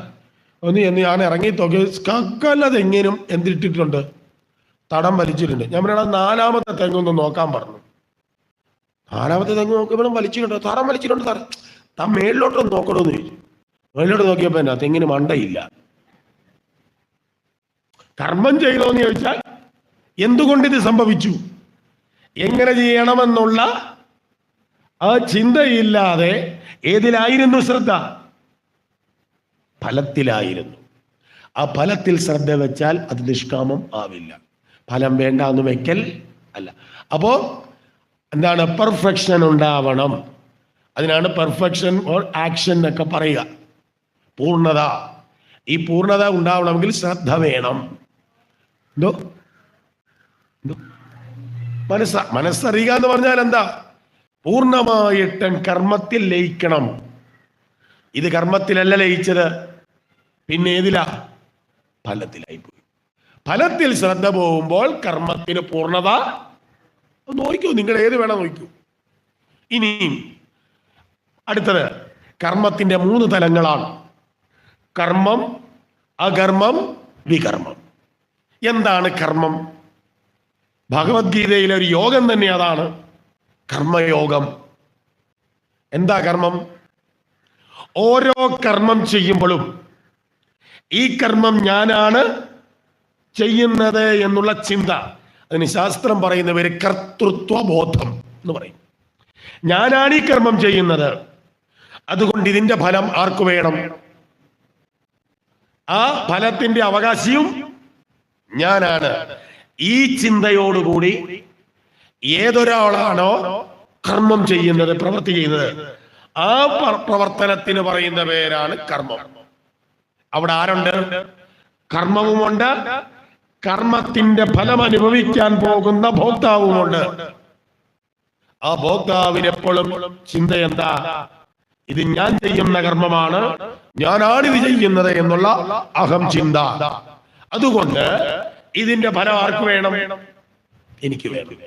ഒന്ന് എന്ന് ഞാൻ ഇറങ്ങി നോക്കി. കക്കല്ലത് എങ്ങനെയും എന്തിട്ടിട്ടുണ്ട്? തടം വലിച്ചിട്ടുണ്ട്. ഞാൻ പറഞ്ഞാൽ 4ാമത്തെ തെങ്ങൊന്ന് നോക്കാൻ പറഞ്ഞു. 4ാമത്തെ തെങ്ങ് നോക്കിയപ്പോൾ വലിച്ചിട്ടുണ്ട്, തടം വലിച്ചിട്ടുണ്ട്. താൻ മേളിലോട്ടൊന്ന് നോക്കണമെന്ന് ചോദിച്ചു. മേളിലോട്ട് നോക്കിയപ്പോ എന്നാ തെങ്ങിന് മണ്ടയില്ല. കർമ്മം ചെയ്തോന്ന് ചോദിച്ചാൽ എന്തുകൊണ്ട് ഇത് സംഭവിച്ചു, എങ്ങനെ ചെയ്യണമെന്നുള്ള ആ ചിന്തയില്ലാതെ ഏതിലായിരുന്നു ശ്രദ്ധ? ഫലത്തിലായിരുന്നു. ആ ഫലത്തിൽ ശ്രദ്ധ വെച്ചാൽ അത് നിഷ്കാമം ആവില്ല. ഫലം വേണ്ട എന്ന് വെക്കൽ അല്ല. അപ്പോ എന്താണ്? പെർഫെക്ഷൻ ഉണ്ടാവണം. അതിനാണ് പെർഫെക്ഷൻ ഓർ ആക്ഷൻ എന്നൊക്കെ പറയുക. പൂർണ്ണത. ഈ പൂർണ്ണത ഉണ്ടാവണമെങ്കിൽ ശ്രദ്ധ വേണം. എന്തോ മനസ്സറിയുക എന്ന് പറഞ്ഞാൽ എന്താ? പൂർണ്ണമായിട്ടും കർമ്മത്തിൽ ലയിക്കണം. ഇത് കർമ്മത്തിലല്ല ലയിച്ചത്, പിന്നെ ഏതിലാ? ഫലത്തിലായി പോയി. ഫലത്തിൽ ശ്രദ്ധ പോകുമ്പോൾ കർമ്മത്തിന് പൂർണ്ണത. നോക്കൂ, നിങ്ങൾ ഏത് വേണം നോക്കൂ. ഇനി അടുത്തത് കർമ്മത്തിന്റെ 3 തലങ്ങളാണ്: കർമ്മം, അകർമ്മം, വികർമ്മം. എന്താണ് കർമ്മം? ഭഗവത്ഗീതയിലെ ഒരു യോഗം തന്നെ അതാണ്, കർമ്മയോഗം. എന്താ കർമ്മം? ഓരോ കർമ്മം ചെയ്യുമ്പോഴും ഈ കർമ്മം ഞാനാണ് ചെയ്യുന്നത് എന്നുള്ള ചിന്ത, അതിന് ശാസ്ത്രം പറയുന്ന പേര് കർത്തൃത്വബോധം എന്ന് പറയും. ഞാനാണ് ഈ കർമ്മം ചെയ്യുന്നത്, അതുകൊണ്ട് ഇതിന്റെ ഫലം ആർക്ക് വേണം? ആ ഫലത്തിന്റെ അവകാശിയും ഞാനാണ്. ഈ ചിന്തയോടുകൂടി ഏതൊരാളാണോ കർമ്മം ചെയ്യുന്നത്, പ്രവൃത്തി ചെയ്യുന്നത്, ആ പ്രവർത്തനത്തിന് പറയുന്ന പേരാണ് കർമ്മം. അവിടെ ആരുണ്ട്? കർമ്മവുമുണ്ട്, കർമ്മത്തിന്റെ ഫലം അനുഭവിക്കാൻ പോകുന്ന ഭോക്താവുമുണ്ട്. ആ ഭോക്താവിന് എപ്പോഴും ചിന്ത എന്താ? ഇത് ഞാൻ ചെയ്യുന്ന കർമ്മമാണ്, ഞാനാണ് ഇത് ചെയ്യുന്നത് എന്നുള്ള അഹം ചിന്ത. അതുകൊണ്ട് ഇതിന്റെ ഫലം ആർക്ക് വേണം? എനിക്ക് വേണം.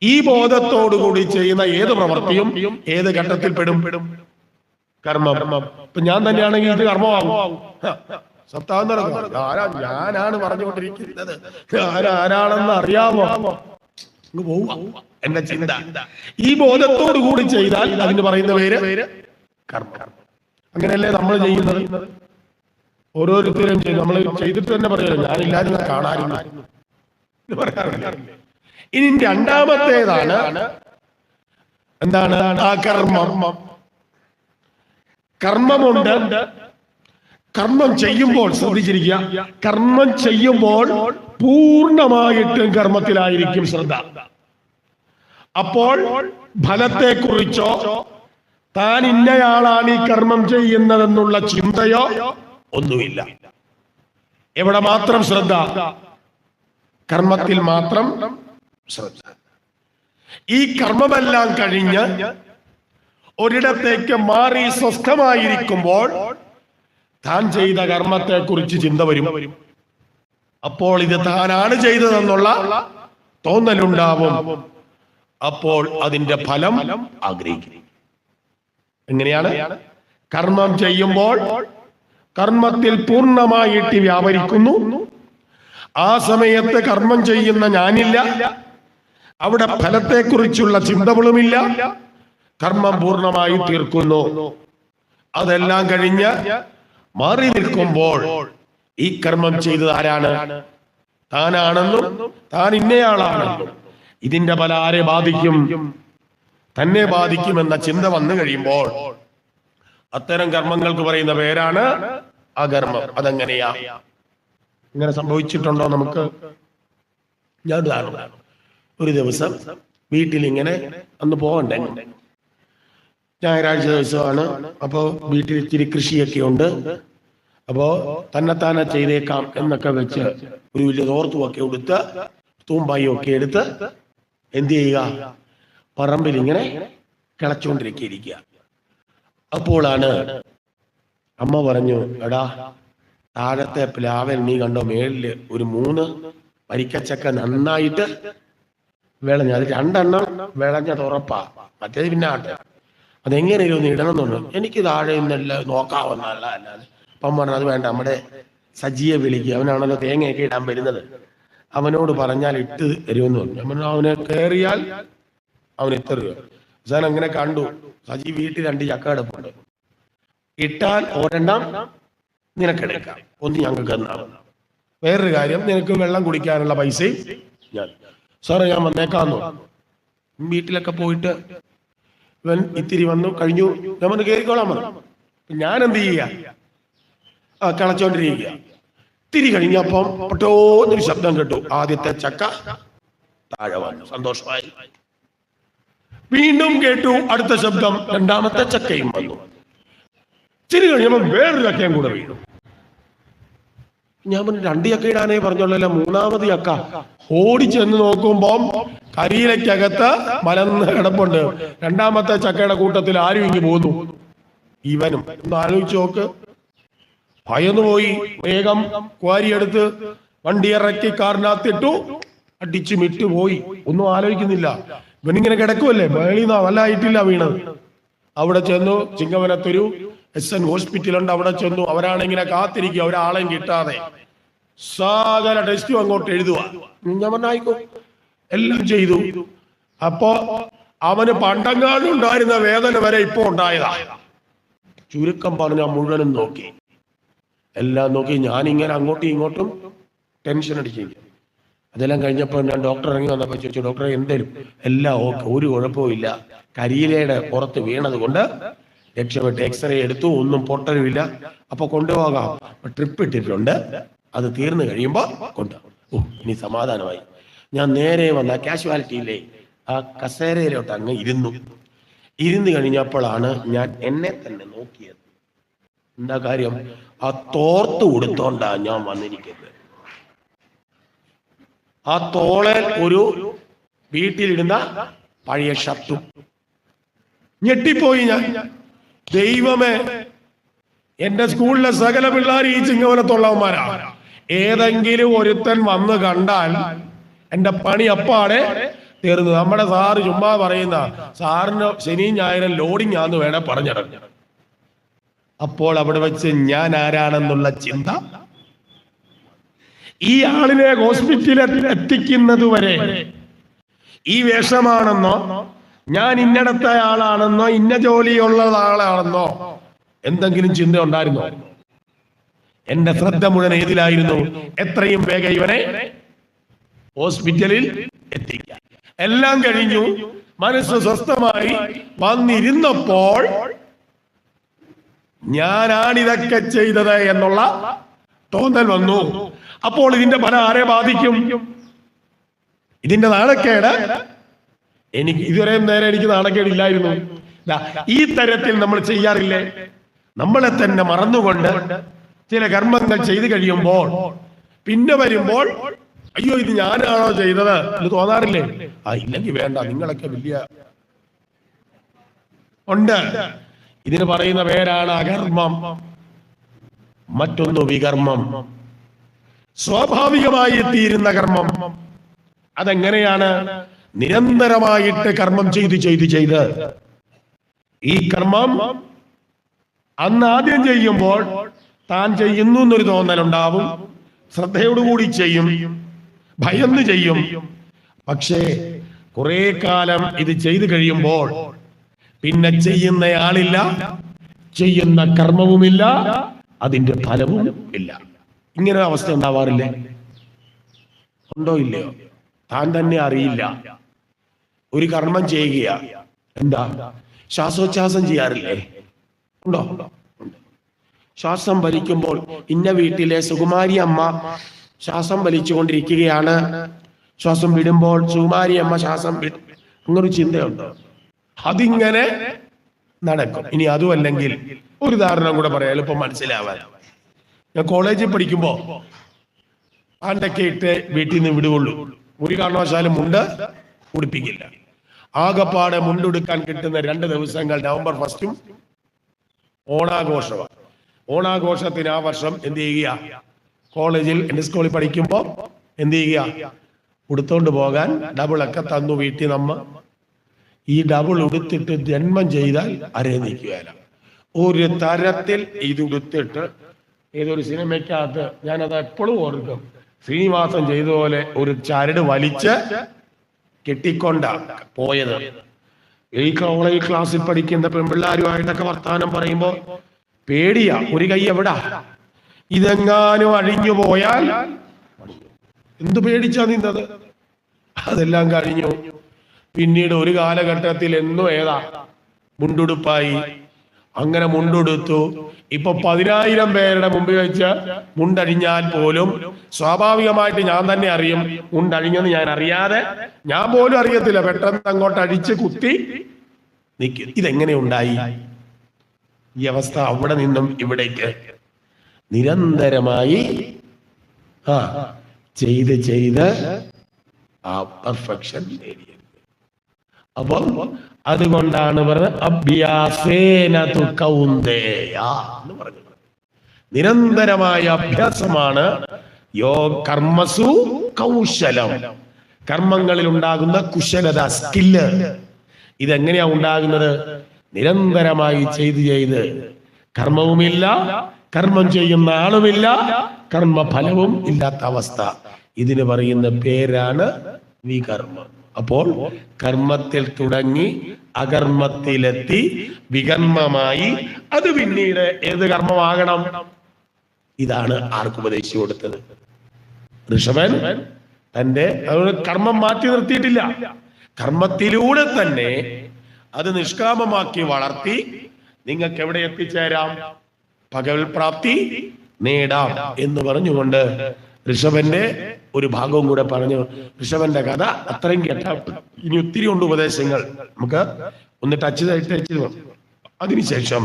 ഈ ബോധത്തോടുകൂടി ചെയ്യുന്ന ഏത് പ്രവൃത്തിയും ഏത് ഘട്ടത്തിൽ പെടും? കർമ്മം. ഇപ്പൊ ഞാൻ തന്നെയാണെങ്കിൽ ഇത് കർമ്മമാകും. ഞാനാണ് പറഞ്ഞുകൊണ്ടിരിക്കുന്നത്, ആരാണെന്ന് അറിയാമോ? എന്റെ ചിന്ത ഈ ബോധത്തോടു കൂടി ചെയ്താൽ അതിന് പറയുന്ന പേര് കർമ്മം. അങ്ങനെയല്ലേ നമ്മൾ ചെയ്യുന്നത്? ഓരോരുത്തരും നമ്മൾ ചെയ്തിട്ട് തന്നെ പറയുന്നത് ഞാനില്ലാതെ കാണാറില്ല എന്ന് പറയാറില്ല. ഇനി രണ്ടാമത്തേതാണ് എന്താണ്? ആ കർമ്മം. കർമ്മമുണ്ട്. കർമ്മം ചെയ്യുമ്പോൾ ശ്രദ്ധിച്ചിരിക്കുക, കർമ്മം ചെയ്യുമ്പോൾ പൂർണ്ണമായിട്ടും കർമ്മത്തിലായിരിക്കും ശ്രദ്ധ. അപ്പോൾ ഫലത്തെക്കുറിച്ചോ താൻ ഇന്നയാളാണ് ഈ കർമ്മം ചെയ്യുന്നതെന്നുള്ള ചിന്തയോ ഒന്നുമില്ല. എവിടെ മാത്രം ശ്രദ്ധ? കർമ്മത്തിൽ മാത്രം ശ്രദ്ധ. ഈ കർമ്മമെല്ലാം കഴിഞ്ഞ് ഒരിടത്തേക്ക് മാറി സ്വസ്ഥമായിരിക്കുമ്പോൾ താൻ ചെയ്ത കർമ്മത്തെക്കുറിച്ച് ചിന്ത വരും. അപ്പോൾ ഇത് താനാണ് ചെയ്തതെന്നുള്ള തോന്നലുണ്ടാവും. അപ്പോൾ അതിന്റെ ഫലം ആഗ്രഹിക്കും. എങ്ങനെയാണ്? കർമ്മം ചെയ്യുമ്പോൾ കർമ്മത്തിൽ പൂർണ്ണമായിട്ട് വ്യാപരിക്കുന്നു. ആ സമയത്ത് കർമ്മം ചെയ്യുന്ന ഞാനില്ല, അവിടെ ഫലത്തെക്കുറിച്ചുള്ള ചിന്തകളുമില്ല. കർമ്മം പൂർണ്ണമായി തീർക്കുന്നു. അതെല്ലാം കഴിഞ്ഞ് മാറി നിൽക്കുമ്പോൾ ഈ കർമ്മം ചെയ്തത് ആരാണ്? താനാണെന്നും താൻ ഇന്നയാളാണെന്നും ഇതിന്റെ ഫലം ആരെ ബാധിക്കും? തന്നെ ബാധിക്കുമെന്ന ചിന്ത വന്നു കഴിയുമ്പോൾ അത്തരം കർമ്മങ്ങൾക്ക് പറയുന്ന പേരാണ് അകർമ്മം. അതെങ്ങനെയാ? ഇങ്ങനെ സംഭവിച്ചിട്ടുണ്ടോ നമുക്ക്? ഞാൻ ഒരു ദിവസം വീട്ടിൽ ഇങ്ങനെ അന്ന് പോകണ്ടേ, ഞായറാഴ്ച ദിവസമാണ്. അപ്പോൾ വീട്ടിൽ ഇച്ചിരി കൃഷിയൊക്കെ ഉണ്ട്. അപ്പോ തന്നെത്താനെ ചെയ്തേക്കാം എന്നൊക്കെ വെച്ച് ഒരു വലിയ തോർത്തുമൊക്കെ എടുത്ത് തൂമ്പായും ഒക്കെ എടുത്ത് എന്ത് ചെയ്യുക? പറമ്പിൽ ഇങ്ങനെ കിളച്ചുകൊണ്ടിരിക്കുക. അപ്പോഴാണ് അമ്മ പറഞ്ഞു, എടാ താഴത്തെ പ്ലാവൻ നീ കണ്ടോ, മേളില് ഒരു 3 വരിക്കച്ചക്ക നന്നായിട്ട് വിളഞ്ഞ, അത് 2 എണ്ണം വിളഞ്ഞത് ഉറപ്പാ, മറ്റേത് പിന്നെ ആട്ടെ, അതെങ്ങനെയും ഒന്ന് ഇടണമെന്നുണ്ട്. എനിക്ക് താഴെ നിന്നെല്ലാം നോക്കാവുന്നല്ല. അല്ലാതെ അപ്പം പറഞ്ഞു അത് വേണ്ട, നമ്മുടെ സജിയെ വിളിക്കുക, അവനാണല്ലോ തേങ്ങയൊക്കെ ഇടാൻ വരുന്നത്, അവനോട് പറഞ്ഞാൽ ഇട്ട് തരുമെന്ന് പറഞ്ഞു. അവനെ കയറിയാൽ അവൻ ഇത്ര രൂപ. അവസാനം അങ്ങനെ കണ്ടു, സജി വീട്ടിൽ 2 ചക്ക കിടപ്പുണ്ട്, ഇട്ടാൽ ഒരെണ്ണം നിനക്കെടുക്കാം, ഒന്ന് ഞങ്ങൾക്ക് തന്നാണ്. വേറൊരു കാര്യം, നിനക്ക് വെള്ളം കുടിക്കാനുള്ള പൈസയും ഞാൻ. സാറേ ഞാൻ വന്നേക്കാന്നു. വീട്ടിലൊക്കെ പോയിട്ട് ഇവൻ ഇത്തിരി വന്നു കഴിഞ്ഞു, ഞാൻ വന്ന് കയറിക്കോളാൻ പറഞ്ഞു. ഞാൻ എന്ത് ചെയ്യുക? കളച്ചോണ്ടിരിക്കുക. ഇത്തിരി കഴിഞ്ഞപ്പം പൊട്ടോന്നൊരു ശബ്ദം കേട്ടു. ആദ്യത്തെ ചക്ക താഴെ വന്നു, സന്തോഷമായി. വീണ്ടും കേട്ടു അടുത്ത ശബ്ദം, 2ാമത്തെ ചക്കയും വന്നു. ഇത്തിരി കഴിഞ്ഞപ്പം വേറൊരു ചക്കയും കൂടെ വീണു. ഞാൻ പറഞ്ഞു 2 ചക്ക ഇടാനേ പറഞ്ഞോളല്ല, 3ാമത് ചക്ക. ഓടിച്ചെന്ന് നോക്കുമ്പം കരിയിലക്കകത്ത് മലന്ന് കിടപ്പുണ്ട്. 2ാമത്തെ ചക്കയുടെ കൂട്ടത്തിൽ ആരും ഇങ്ങ് പോന്നു, ഇവനും. ഒന്ന് ആലോചിച്ച് നോക്ക്. ഭയന്നു പോയി. വേഗം ക്വാരിയെടുത്ത് വണ്ടി ഇറക്കി കാറിനകത്തിട്ടു, അടിച്ചു മിട്ടു പോയി. ഒന്നും ആലോചിക്കുന്നില്ല. ഇവനിങ്ങനെ കിടക്കുമല്ലേ, മേളിൽ നല്ലതായിട്ടില്ല വീണത്. അവിടെ ചെന്നു, ചിങ്ങവനത്തൊരു SN ഹോസ്പിറ്റലുണ്ട്, അവിടെ ചെന്നു. അവരാണിങ്ങനെ കാത്തിരിക്കുക, ഒരാളെയും കിട്ടാതെ. സകല ടെസ്റ്റും അങ്ങോട്ട് എഴുതുക. ഞാൻ പറഞ്ഞായിക്കോ, എല്ലാം ചെയ്തു. അപ്പോ അവന് പണ്ടങ്ങാനും ഉണ്ടായിരുന്ന വേദന വരെ ഇപ്പൊ ഉണ്ടായതാ. ചുരുക്കം പറഞ്ഞാൽ മുഴുവനും നോക്കി, എല്ലാം നോക്കി. ഞാനിങ്ങനെ അങ്ങോട്ടും ഇങ്ങോട്ടും ടെൻഷൻ അടിച്ചിരിക്കും. അതെല്ലാം കഴിഞ്ഞപ്പോൾ ഞാൻ ഡോക്ടർ ഇറങ്ങി വന്നപ്പോൾ ചോദിച്ചു, ഡോക്ടറെ എന്തേലും? എല്ലാം ഓക്കെ, ഒരു കുഴപ്പവും ഇല്ല. കരിയിലയുടെ പുറത്ത് വീണത് കൊണ്ട് രക്ഷപ്പെട്ട്. എക്സ്റേ എടുത്തു, ഒന്നും പൊട്ടലുമില്ല. അപ്പൊ കൊണ്ടുപോകാം. ട്രിപ്പ് ഇട്ടിട്ടുണ്ട്, അത് തീർന്നു കഴിയുമ്പോൾ കൊണ്ടുപോകും. ഓ, ഇനി സമാധാനമായി. ഞാൻ നേരെ വന്ന കാഷ്വാലിറ്റിയിലെ ആ കസേരയിലോട്ട് അങ്ങ് ഇരുന്ന് കഴിഞ്ഞപ്പോഴാണ് ഞാൻ എന്നെ തന്നെ നോക്കിയത്. എന്താ കാര്യം? ആ തോർത്ത് കൊടുത്തോണ്ടാ ഞാൻ വന്നിരിക്കുന്നത്. ആ തോളേൽ ഒരു വീട്ടിലിടുന്ന പഴയ ഷർട്ടും. ഞെട്ടിപ്പോയി ഞാൻ. ദൈവമേ, എന്റെ സ്കൂളിലെ സകല പിള്ളേർ ഈ ചിങ്ങവനത്തുള്ളവന്മാരാ. ഏതെങ്കിലും ഒരുത്തൻ വന്ന് കണ്ടാൽ എന്റെ പണി അപ്പാടെ തീർന്നു. നമ്മുടെ സാറ് ചുമ്മാ പറയുന്ന, സാറിന് ശനിയും ഞായറും ലോഡിങ് ആന്ന് വേണേ പറഞ്ഞിടഞ്ഞു. അപ്പോൾ അവിടെ വെച്ച് ഞാൻ ആരാണെന്നുള്ള ചിന്ത, ഈ ആളിനെ ഹോസ്പിറ്റലിൽ എത്തിക്കുന്നത് വരെ ഈ വേഷമാണെന്നോ, ഞാൻ ഇന്നടത്ത ആളാണെന്നോ, ഇന്ന ജോലിയുള്ള ആളാണെന്നോ എന്തെങ്കിലും ചിന്ത ഉണ്ടായിരുന്നോ? എന്റെ ശ്രദ്ധ മുഴുവൻ ഏതിലായിരുന്നു? എത്രയും വേഗം ഇവനെ ഹോസ്പിറ്റലിൽ എത്തിക്കുക. എല്ലാം കഴിഞ്ഞു, മനസ്സ് സ്വസ്ഥമായി വന്നിരുന്നപ്പോൾ ഞാനാണിതൊക്കെ ചെയ്തത് എന്നുള്ള തോന്നൽ വന്നു. അപ്പോൾ ഇതിന്റെ ഫലം ആരെ ബാധിക്കും? ഇതിന്റെ നാണക്കേട് എനിക്ക് ഇതുവരെയും നേരെ എനിക്ക് നാണക്കേടില്ലായിരുന്നു. ഈ തരത്തിൽ നമ്മൾ ചെയ്യാറില്ലേ? നമ്മളെ തന്നെ മറന്നുകൊണ്ട് ചില കർമ്മങ്ങൾ ചെയ്തു കഴിയുമ്പോൾ പിന്നെ വരുമ്പോൾ അയ്യോ ഇത് ഞാനാണോ ചെയ്തത് എന്ന് തോന്നാറില്ലേ? ഇല്ലെങ്കിൽ വേണ്ട, നിങ്ങളൊക്കെ വലിയ ഉണ്ട്. ഇതിന് പറയുന്ന പേരാണ് അകർമ്മം, മറ്റൊന്ന് വികർമ്മം. സ്വാഭാവികമായി തീരുന്ന കർമ്മം. അതെങ്ങനെയാണ്? നിരന്തരമായിട്ട് കർമ്മം ചെയ്ത് ഈ കർമ്മം അന്ന് ആദ്യം ചെയ്യുമ്പോൾ താൻ ചെയ്യുന്നു എന്നൊരു തോന്നലുണ്ടാവും. ശ്രദ്ധയോടുകൂടി ചെയ്യും, ഭയന്ന് ചെയ്യും. പക്ഷേ കുറെ കാലം ഇത് ചെയ്തു കഴിയുമ്പോൾ പിന്നെ ചെയ്യുന്നയാളില്ല, ചെയ്യുന്ന കർമ്മവുമില്ല, അതിന്റെ ഫലവും ഇല്ല. ഇങ്ങനെ അവസ്ഥ ഉണ്ടാവാറില്ലേ? ഉണ്ടോ ഇല്ലയോ? താൻ തന്നെ അറിയില്ല. ഒരു കർമ്മം ചെയ്യുക, എന്താ ശ്വാസോച്ഛ്വാസം ചെയ്യാറില്ലേ? ഉണ്ടോ? ശ്വാസം വലിക്കുമ്പോൾ ഇന്ന വീട്ടിലെ സുകുമാരി അമ്മ ശ്വാസം വലിച്ചുകൊണ്ടിരിക്കുകയാണ്, ശ്വാസം വിടുമ്പോൾ സുകുമാരി അമ്മ ശ്വാസം വിടും. അങ്ങനൊരു ചിന്തയുണ്ടോ? അതിങ്ങനെ നടക്കും. ഇനി അതും അല്ലെങ്കിൽ ഒരു ഉദാഹരണം കൂടെ പറയാം, എളുപ്പം മനസ്സിലാവാൻ. ഞാൻ കോളേജിൽ പഠിക്കുമ്പോ ആണ്ടൊക്കെ ഇട്ട് വീട്ടിൽ നിന്ന് വിടുകയുള്ളൂ. ഒരു കാരണവശാലും മുണ്ട് ഉടുപ്പിക്കില്ല. ആകപ്പാടെ മുണ്ടുടുക്കാൻ കിട്ടുന്ന 2 ദിവസങ്ങൾ നവംബർ 1 ഓണാഘോഷമാണ്. ഓണാഘോഷത്തിന് ആ വർഷം എന്ത് ചെയ്യുക? കോളേജിൽ, എന്റെ സ്കൂളിൽ പഠിക്കുമ്പോൾ എന്ത് ചെയ്യുക? ഉടുത്തോണ്ട് പോകാൻ ഡബിളൊക്കെ തന്നു വീട്ടിൽ. നമ്മ ഈ ഡബിൾ ഉടുത്തിട്ട് ജന്മം ചെയ്താൽ അരനിക്കുകയല്ല. ഒരു തരത്തിൽ ഇത് ഉടുത്തിട്ട് ഏതൊരു സിനിമയ്ക്കകത്ത് ഞാനത് എപ്പോഴും ഓർക്കും, ശ്രീനിവാസൻ ചെയ്തതുപോലെ ഒരു ചരട് വലിച്ച് കെട്ടിക്കൊണ്ട പോയത്. ഈ കോളേജ് ക്ലാസ്സിൽ പഠിക്കുന്ന പെൺപിള്ളാരുമായിട്ടൊക്കെ വർത്താനം പറയുമ്പോ പേടിയാ. ഒരു കൈ എവിടാ? ഇതെങ്ങാനും അഴിഞ്ഞു പോയാൽ എന്ത് പേടിച്ചാ നിന്നത്? അതെല്ലാം കഴിഞ്ഞു. പിന്നീട് ഒരു കാലഘട്ടത്തിൽ എന്നും ഏതാ മുണ്ടുടുപ്പായി. അങ്ങനെ മുണ്ടുടുത്തു. ഇപ്പൊ 10,000 പേരുടെ മുമ്പിൽ വെച്ച് മുണ്ടഴിഞ്ഞാൽ പോലും സ്വാഭാവികമായിട്ട് ഞാൻ തന്നെ അറിയും മുണ്ടഴിഞ്ഞെന്ന്. ഞാൻ അറിയാതെ, ഞാൻ പോലും അറിയത്തില്ല, പെട്ടെന്ന് അങ്ങോട്ട് അടിച്ച് കുത്തി നിൽക്കും. ഇതെങ്ങനെ ഉണ്ടായി ഈ അവസ്ഥ? അവിടെ നിന്നും ഇവിടേക്ക് നിരന്തരമായി ചെയ്ത് ആ പെർഫെക്ഷൻ നേടിയത്. അപ്പം അതുകൊണ്ടാണ് പറഞ്ഞത് അഭ്യാസേന തു കൗന്ദേയ എന്ന് പറഞ്ഞത്. നിരന്തരമായ അഭ്യാസമാണ് കർമ്മസു കൗശലം. കർമ്മങ്ങളിൽ ഉണ്ടാകുന്ന കുശലത, സ്കില്ല്. ഇതെങ്ങനെയാ ഉണ്ടാകുന്നത്? നിരന്തരമായി ചെയ്ത് കർമ്മവുമില്ല, കർമ്മം ചെയ്യുന്ന ആളുമില്ല, കർമ്മഫലവും ഇല്ലാത്ത അവസ്ഥ. ഇതിന് പറയുന്ന പേരാണ് വികർമ്മം. അപ്പോൾ കർമ്മത്തിൽ തുടങ്ങി അകർമ്മത്തിലെത്തി വികർമ്മമായി അത് പിന്നീട് ഏത് കർമ്മമാകണം? ഇതാണ് ആർക്ക് ഉപദേശിച്ചു കൊടുത്തത്? ഋഷഭൻ തന്റെ കർമ്മം മാറ്റി നിർത്തിയിട്ടില്ല. കർമ്മത്തിലൂടെ തന്നെ അത് നിഷ്കാമമാക്കി വളർത്തി നിങ്ങൾക്ക് എവിടെ എത്തിച്ചേരാം? ഭഗവത് പ്രാപ്തി നേടാം എന്ന് പറഞ്ഞുകൊണ്ട് ഋഷഭന്റെ ഒരു ഭാഗവും കൂടെ പറഞ്ഞു. ഋഷഭന്റെ കഥ അത്രയും കേട്ട ഇനി ഒത്തിരി ഉണ്ട് ഉപദേശങ്ങൾ, നമുക്ക് ഒന്ന് ടച്ച്. അതിനുശേഷം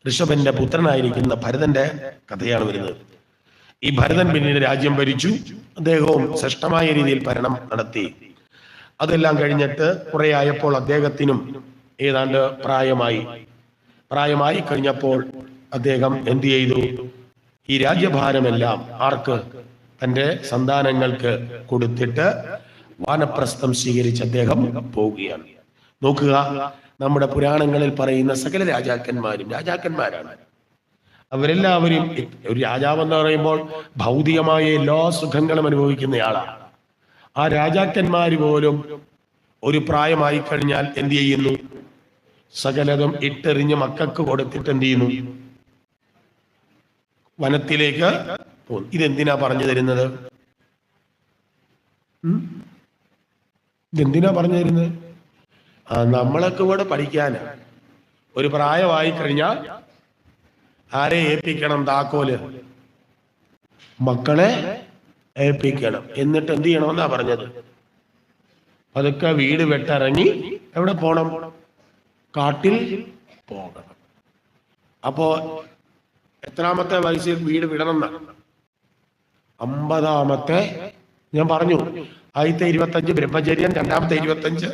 ഋഷഭന്റെ പുത്രനായിരിക്കുന്ന ഭരതന്റെ കഥയാണ് വരുന്നത്. ഈ ഭരതൻ പിന്നീട് രാജ്യം ഭരിച്ചു. അദ്ദേഹവും ശ്രേഷ്ഠമായ രീതിയിൽ ഭരണം നടത്തി. അതെല്ലാം കഴിഞ്ഞിട്ട് കുറെ ആയപ്പോൾ അദ്ദേഹത്തിനും ഏതാണ്ട് പ്രായമായി കഴിഞ്ഞപ്പോൾ അദ്ദേഹം എന്ത് ചെയ്തു? ഈ രാജ്യഭാരമെല്ലാം ആർക്ക്? തന്റെ സന്താനങ്ങൾക്ക് കൊടുത്തിട്ട് വാനപ്രസ്ഥം സ്വീകരിച്ച് അദ്ദേഹം പോവുകയാണ്. നോക്കുക, നമ്മുടെ പുരാണങ്ങളിൽ പറയുന്ന സകല രാജാക്കന്മാരാണ്. അവരെല്ലാവരും, ഒരു രാജാവെന്ന് പറയുമ്പോൾ ഭൗതികമായ എല്ലാ സുഖങ്ങളും അനുഭവിക്കുന്നയാളാണ്. ആ രാജാക്കന്മാര് പോലും ഒരു പ്രായമായി കഴിഞ്ഞാൽ എന്ത് ചെയ്യുന്നു? സകലതും ഇട്ടെറിഞ്ഞ് മക്കൾക്ക് കൊടുത്തിട്ട് എന്ത് ചെയ്യുന്നു? വനത്തിലേക്ക് പോകുന്നു. ഇതെന്തിനാ പറഞ്ഞു തരുന്നത്? ഇതെന്തിനാ പറഞ്ഞു തരുന്നത്? നമ്മളൊക്കെ ഇവിടെ പഠിക്കാനാ. ഒരു പ്രായമായി കഴിഞ്ഞാൽ ആരെ ഏൽപ്പിക്കണം? താക്കോല് മക്കളെ ഏൽപ്പിക്കണം. എന്നിട്ട് എന്ത് ചെയ്യണമെന്നാ പറഞ്ഞത്? അതൊക്കെ വീട് വിട്ടിറങ്ങി എവിടെ പോണം? കാട്ടിൽ പോകണം. അപ്പോ എത്രാമത്തെ വയസ്സിൽ വീട് വിടണം? 50-ാമത്തെ. ഞാൻ പറഞ്ഞു, ആദ്യത്തെ 25 ബ്രഹ്മചര്യം, രണ്ടാമത്തെ 25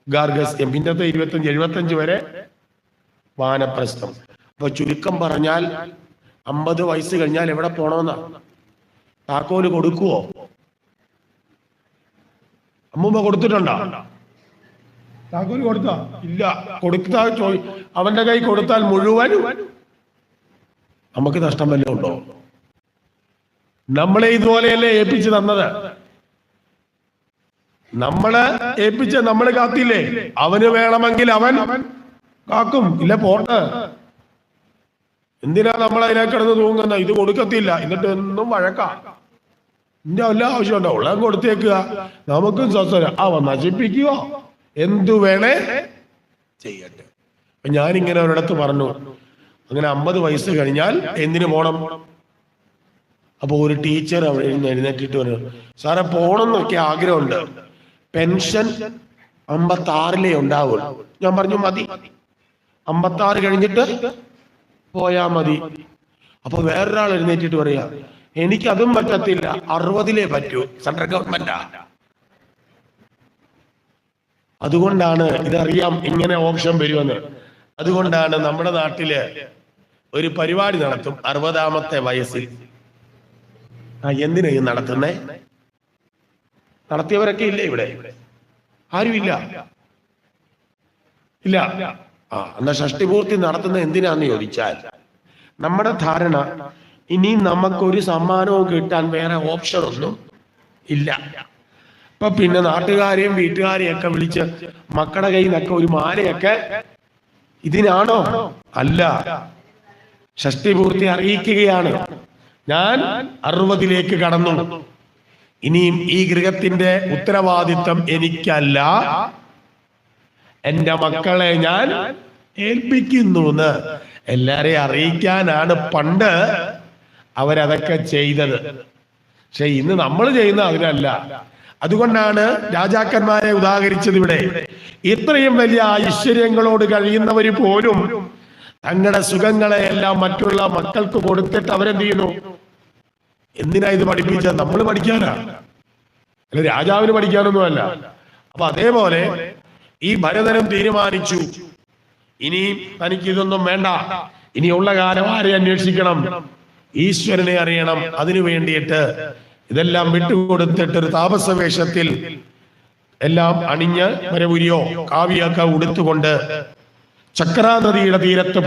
ഗാർഹസ്ഥ്യം, പിന്നത്തെ 25 75 വരെ വാനപ്രസ്ഥം. അപ്പൊ ചുരുക്കം പറഞ്ഞാൽ 50 വയസ്സ് കഴിഞ്ഞാൽ എവിടെ പോണമെന്നാ? താക്കോല് കൊടുക്കുവോ? അമ്മൂമ്മ കൊടുത്തിട്ടുണ്ടോ? താക്കോല് കൊടുത്താ? ഇല്ല. കൊടുത്താൽ അവന്റെ കൈ കൊടുത്താൽ മുഴുവൻ നമുക്ക് നഷ്ടം വല്ലതും ഉണ്ടോ? നമ്മളെ ഇതുപോലെയല്ലേ ഏൽപ്പിച്ച് തന്നത്? നമ്മള് ഏൽപ്പിച്ച് നമ്മൾ കാത്തില്ലേ? അവന് വേണമെങ്കിൽ അവൻ കാക്കും, ഇല്ല പോട്ടെ. എന്തിനാ നമ്മൾ അതിനെ കിടന്ന് തൂങ്ങുന്ന? ഇത് കൊടുക്കത്തില്ല, എന്നിട്ട് എന്നും വഴക്കാം. ഇതിന്റെ വല്ല ആവശ്യമുണ്ടോ? ഉള്ള കൊടുത്തേക്കുക, നമുക്കും സ്വസ്ഥം. നശിപ്പിക്കുക, എന്തു വേണേ ചെയ്യട്ടെ. ഞാനിങ്ങനെ ഒരിടത്ത് പറഞ്ഞു, അങ്ങനെ 50 വയസ്സ് കഴിഞ്ഞാൽ എന്തിനു പോണം? അപ്പൊ ഒരു ടീച്ചർ അവിടെ എഴുന്നേറ്റിട്ട് പറഞ്ഞു, സാറെ പോണമെന്നൊക്കെ ആഗ്രഹമുണ്ട്, പെൻഷൻ 56 ഉണ്ടാവുള്ളൂ. ഞാൻ പറഞ്ഞു മതി, 56 കഴിഞ്ഞിട്ട് പോയാ മതി. അപ്പൊ വേറൊരാൾ എഴുന്നേറ്റിട്ട് പറയാ, എനിക്കതും പറ്റത്തില്ല, 60 പറ്റൂ, സെൻട്രൽ ഗവൺമെന്റാ. അതുകൊണ്ടാണ്, ഇതറിയാം ഇങ്ങനെ ഓപ്ഷൻ വരുമെന്ന്. അതുകൊണ്ടാണ് നമ്മുടെ നാട്ടില് ഒരു പരിപാടി നടത്തും 60-ാമത്തെ വയസ്സിൽ. എന്തിനാ ഈ നടത്തുന്നേ? നടത്തിയവരൊക്കെ ഇല്ലേ ഇവിടെ? ആരുമില്ല. ഇല്ല. എന്നാ ഷഷ്ടിപൂർത്തി നടത്തുന്ന എന്തിനാന്ന് ചോദിച്ചാൽ, നമ്മുടെ ധാരണ ഇനി നമുക്കൊരു സമ്മാനവും കിട്ടാൻ വേറെ ഓപ്ഷൻ ഒന്നും ഇല്ല. അപ്പൊ പിന്നെ നാട്ടുകാരെയും വീട്ടുകാരെയും ഒക്കെ വിളിച്ച് മക്കളുടെ കയ്യിൽ നിന്നൊക്കെ ഒരു മാലയൊക്കെ ഇതിനാണോ? അല്ല, ഷഷ്ടിപൂർത്തി അറിയിക്കുകയാണ്. ഞാൻ 60 കടന്നു, ഇനിയും ഈ ഗൃഹത്തിന്റെ ഉത്തരവാദിത്വം എനിക്കല്ല, എന്റെ മക്കളെ ഞാൻ ഏൽപ്പിക്കുന്നു എന്ന് എല്ലാരെയും അറിയിക്കാനാണ് പണ്ട് അവരതൊക്കെ ചെയ്തത്. പക്ഷെ ഇന്ന് നമ്മൾ ചെയ്യുന്ന അതിനല്ല. അതുകൊണ്ടാണ് രാജാക്കന്മാരെ ഉദാഹരിച്ചത് ഇവിടെ. ഇത്രയും വലിയ ഐശ്വര്യങ്ങളോട് കഴിയുന്നവര് പോലും തങ്ങളുടെ സുഖങ്ങളെ എല്ലാം മറ്റുള്ള മക്കൾക്ക് കൊടുത്തിട്ട് അവരെന്ത് ചെയ്യുന്നു? എന്തിനാ ഇത് പഠിപ്പിച്ചത്? നമ്മൾ പഠിക്കാനാ, അല്ല രാജാവിന് പഠിക്കാനൊന്നും അല്ല. അപ്പൊ അതേപോലെ ഈ ഭരതനും തീരുമാനിച്ചു, ഇനി തനിക്ക് ഇതൊന്നും വേണ്ട, ഇനിയുള്ള കാലം ആരെ അന്വേഷിക്കണം? ഈശ്വരനെ അറിയണം. അതിനു വേണ്ടിയിട്ട് ഇതെല്ലാം വിട്ടുകൊടുത്തിട്ട് ഒരു താപസവേഷത്തിൽ എല്ലാം അണിഞ്ഞ് വരവുരിയോ കാവ്യൊക്കെ ഉടുത്തുകൊണ്ട് ചക്രാ നദിയുടെ തീരത്ത്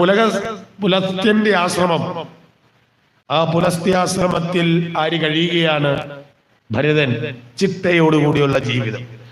പുലസ്ത്യന്റെ ആശ്രമം. ആ പുലസ്ത്യാശ്രമത്തിൽ ആര് കഴിയുകയാണ്? ഭരതൻ. ചിട്ടയോടുകൂടിയുള്ള ജീവിതം.